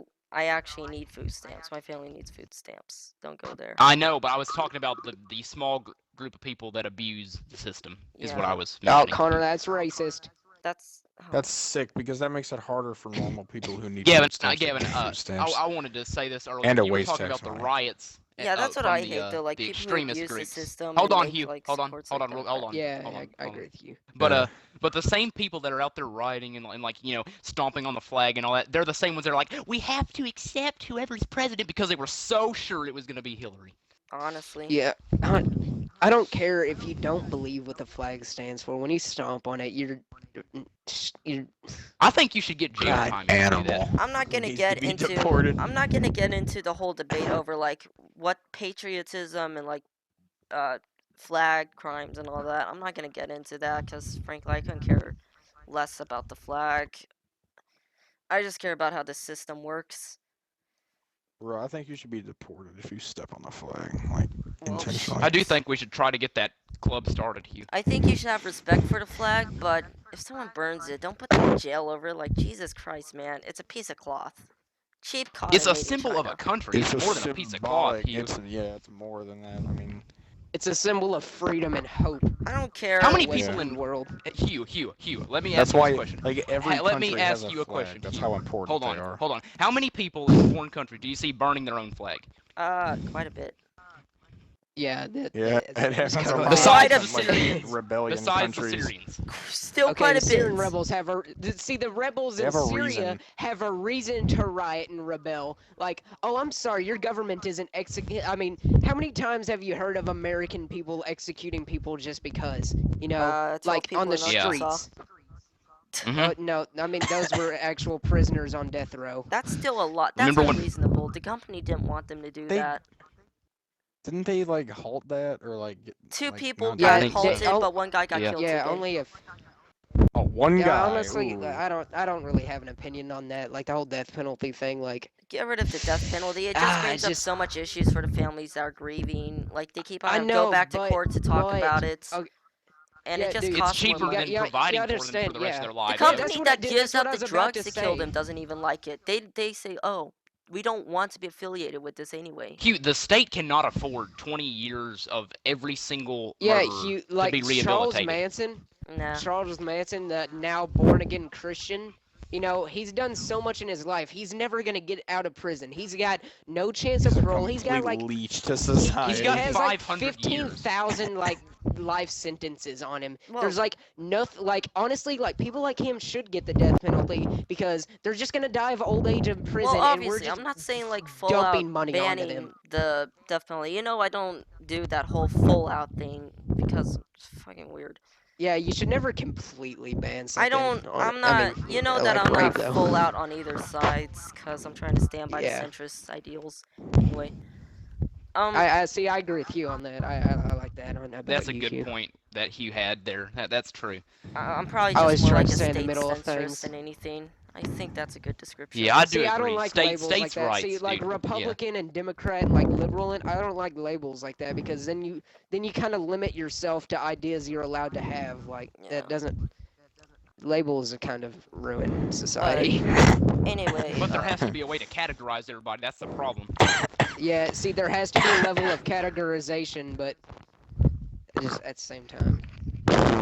actually need food stamps. My family needs food stamps. Don't go there. I know, but I was talking about the small group of people that abuse the system. Is what Yeah. I was Oh, mentioning. Connor, that's racist. That's That's sick because that makes it harder for normal people who need Gavin, food stamps. to Gavin, get food stamps. I wanted to say this earlier. And a You were waste talking tax about the money. riots. yeah, that's what from I the, hate though. Like the people who extremist abuse the groups. system. Hold and on, make, Hugh. like, Hold on. supports Hold like on. Hold Democrat. on. Yeah, Hold on. I hold on. agree with you. But Yeah. but the same people that are out there rioting and like stomping on the flag and all that, they're the same ones that are like, we have to accept whoever's president because they were so sure it was gonna be Hillary. Honestly. Yeah, I don't care if you don't believe what the flag stands for. When you stomp on it, you're I think you should get jail God, time if you do that. Animal. I'm not gonna Needs get to be into deported. I'm not gonna get into the whole debate over like what patriotism and like flag crimes and all that. I'm not gonna get into that because frankly I couldn't care less about the flag. I just care about how the system works. Bro, I think you should be deported if you step on the flag, like Well, intentionally. I do think we should try to get that club started, Hugh. I think you should have respect for the flag, but if someone burns it, don't put them in jail over it. Like, Jesus Christ, man. It's a piece of cloth. Cheap cotton It's a made in symbol of a China. country. It's more than a piece of cloth, symbolic. Hugh. It's more than that. I mean, it's a symbol of freedom and hope. I don't care. How many in the people Western in world? Hugh, let me that's ask you why this question. like every Let country me has ask a you a flag. question. That's Hugh. how important Hold they are. on. How many people in a foreign country do you see burning their own flag? Quite a bit. Yeah, Yeah, it's it happens a kinda lot. Besides Quite a the bit. Syrians. Rebellion Besides the countries. Syrians. Still Okay, quite the a Syrian bit. rebels have a see the rebels They in have a Syria reason. have a reason to riot and rebel. Like, oh, I'm sorry, your government isn't I mean, how many times have you heard of American people executing people just because? 12 Like people on the in Arkansas. streets. Mhm. No, I mean those were actual prisoners on death row. That's still a lot. That's Remember when- unreasonable. The company didn't want them to do They- that. Didn't they like halt that or like? Two like, people not got Yeah, halted, they- but one guy got Yeah. killed Yeah, today. only if. Oh, one Yeah, guy. honestly, ooh. I don't really have an opinion on that. Like the whole death penalty thing. Like, Get rid of the death penalty. It just brings up just so much issues for the families that are grieving. Like they keep I on go know, back to but court to talk about it, okay, and yeah, it just dude, It's costs more cheaper money. than Yeah, providing I for them for understand, the rest of yeah. their The lives. That's company what I that did- gives that's what out I the was about drugs to to kill them say. doesn't even like it. They say, oh, we don't want to be affiliated with this anyway. Hugh, the state cannot afford 20 years of every single Yeah, murderer Hugh, to like be Charles rehabilitated. Manson. Nah. Charles Manson, the now born again Christian. You know, he's done so much in his life. He's never gonna get out of prison. He's got no chance He's of a parole. He's got complete like leech to he society. got has like 500 years. 15,000 like life sentences on him. Well, There's like nothing. Like honestly, like people like him should get the death penalty because they're just gonna die of old age in prison, well, and we're obviously, just I'm not saying like full out dumping money onto them. banning the death penalty. You know, I don't do that whole full out thing because it's fucking weird. Yeah, you should never completely ban something. I don't. On, I'm not. I mean, you know that like I'm rape not though. full out on either sides because I'm trying to stand by Yeah. the centrist ideals. Anyway, I see. I agree with you on that. I like that. I don't know about That's a you, good Hugh. point that Hugh had there. That's true. I'm probably I always just more try like to a stay in the state middle of centrist things. than anything. I think that's a good description. Yeah, I do See, agree. I don't like labels like States' that. rights, See, like dude. Republican and Democrat and like liberal, and I don't like labels like that because then you kind of limit yourself to ideas you're allowed to have. Like Yeah. that doesn't. Labels are kind of ruin society. Anyway, But there has to be a way to categorize everybody. That's the problem. Yeah. See, there has to be a level of categorization, but just at the same time.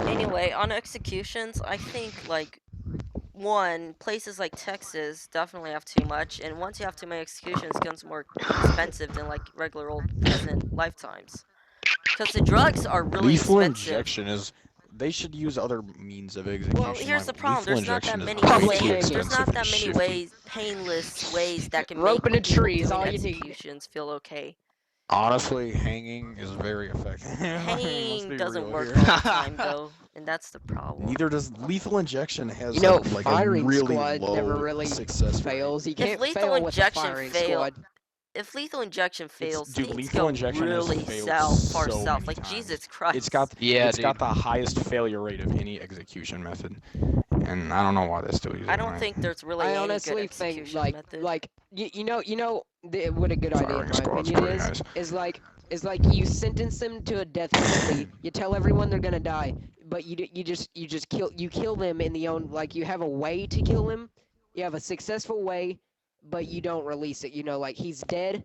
anyway, on executions, I think like one places like Texas definitely have too much, and once you have too many executions, it becomes more expensive than like regular old prison lifetimes. Because the drugs are really Lethal expensive. injection is. They should use other means of execution. Well, here's the like, problem. lethal There's not that injection is many way Public too hanging. ways. There's expensive not that and many shifty. ways, painless ways that can Rope make in the people trees, doing all you need. executions feel okay. Honestly, hanging is very effective. Let's Hanging be doesn't real work here. all the time though, and that's the problem. Neither does lethal injection has You know, like a firing really squad low never really success rate. fails. You If can't lethal fail with a injection firing fail- squad. If lethal injection fails, Dude, things lethal go injection has really failed far so south. many Like times. Jesus Christ. It's got Yeah, it's got dude. the highest failure rate of any execution method, and I don't know why they still use it. I don't think there's really I any honestly good think execution method. you know what a good idea in Firing my squad's opinion pretty is nice. is like you sentence them to a death penalty. You tell everyone they're gonna die, but you just kill them in the own like you have a way to kill him. You have a successful way, but you don't release it. You know, like he's dead.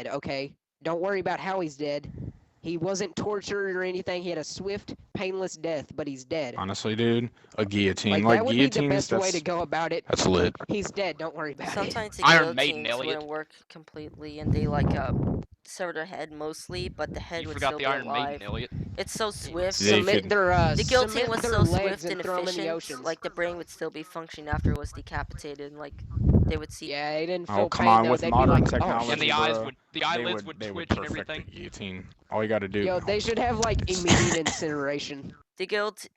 Okay, don't worry about how he's dead. He wasn't tortured or anything. He had a swift, painless death, but he's dead. Honestly, dude, a guillotine. Like Like that would be the guillotines, best way to go about it. that's lit. He's dead. Don't worry about it. Sometimes the Iron Maiden, guillotines Elliott. wouldn't work completely, and they like sever their head mostly, but the head You would forgot still the be Iron alive. Maiden, Elliott. It's so swift. They Submit could- their The guillotine cement was their so legs swift and throw 'em in the efficient, oceans. like the brain would still be functioning after it was decapitated, and like they would see. Yeah, they didn't Oh, feel come pain on, though. with They'd modern be like, technology, oh, And the shit. eyes bro, would, the they eyelids would they twitch and perfect everything. the guillotine. All you gotta do. Yo, they should have like immediate incineration. The guillotine's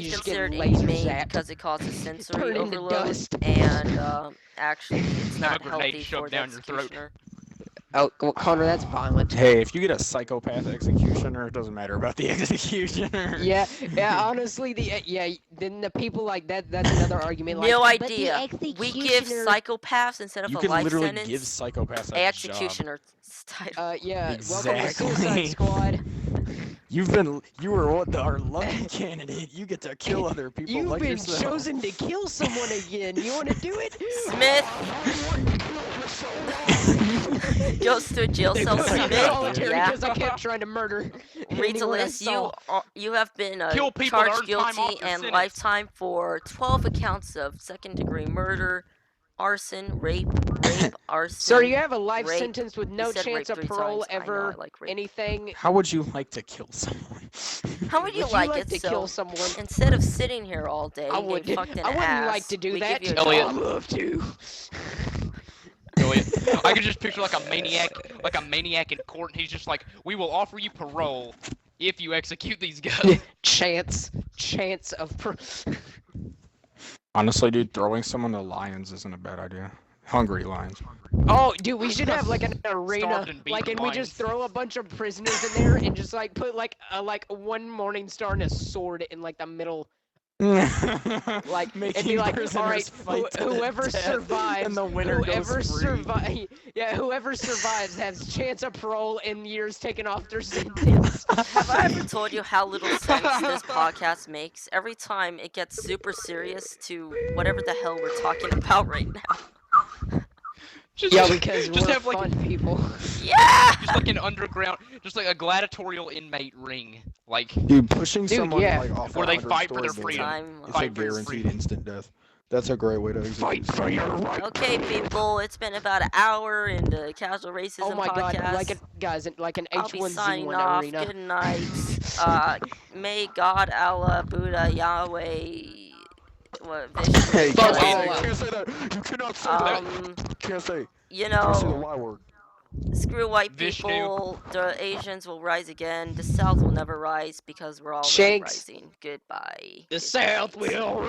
you just get considered laser inhumane zapped. because it causes sensory Turn into overload, dust. and actually it's Have a not grenade healthy shoved for the down your throat. executioner. Oh, well, Connor, that's violent. Hey, if you get a psychopath executioner, it doesn't matter about the executioner. Yeah, honestly, then the people like that's another argument. Like, No "But the idea. We give executioner-" psychopaths instead of You a can life literally sentence, give psychopaths a a job. executioner title. Yeah, welcome to Exactly. Suicide Squad. You were our lucky candidate. You get to kill other people You've like been yourself. chosen to kill someone again. You want to do it? Smith goes to a jail They cell. put me in Smith, solitary yeah. because I kept trying to murder Read the anyone I list. saw. You have been Kill people to charged earn time off guilty your and sentence. lifetime for 12 accounts of second-degree murder, arson, rape, arson. Sir, you have a life rape. sentence with He no said chance rape of 3 parole times. I know, ever, I like rape. anything. How would you like to kill someone? How would you Would like you like it to so kill someone? instead of sitting here all day I getting wouldn't. fucked in I the wouldn't ass, like to do we that. give you a Elliot. I'd job. love to. Elliott. I could just picture like a maniac in court, and he's just like, "We will offer you parole if you execute these guys." chance of. Honestly, dude, throwing someone to lions isn't a bad idea. Hungry lions. Oh, dude, we should have like an arena, Starved and like, beaten and we just lions. throw a bunch of prisoners in there and just like put like one morning star and a sword in like the middle. Like, it'd be like, all right, whoever survives, whoever survives has chance of parole and years taken off their sentence. Have I ever told you how little sense this podcast makes? Every time it gets super serious to whatever the hell we're talking about right now. Yeah, because just we're have like fun people. Yeah! just like an underground, just like a gladiatorial inmate ring, like Dude, pushing Dude, someone yeah. like off Where a they 100 fight for their story freedom. building, Time. it's a Fight for your guaranteed freedom. instant death. That's a great way to execute. fight for your right. Okay, people, it's been about an hour in the Casual Racism Oh my podcast. god, like like an I'll be H1Z1 signing off. arena. Good night. May God, Allah, Buddha, Yahweh, what, Vishnu, Hey, Fuck can't say Allah. that. You can't say that. You cannot say that. Can't say. you Can't say the know, Y word. screw white Vishnu. people. The Asians will rise again. The South will never rise because we're all Shanks. rising. Goodbye. The South will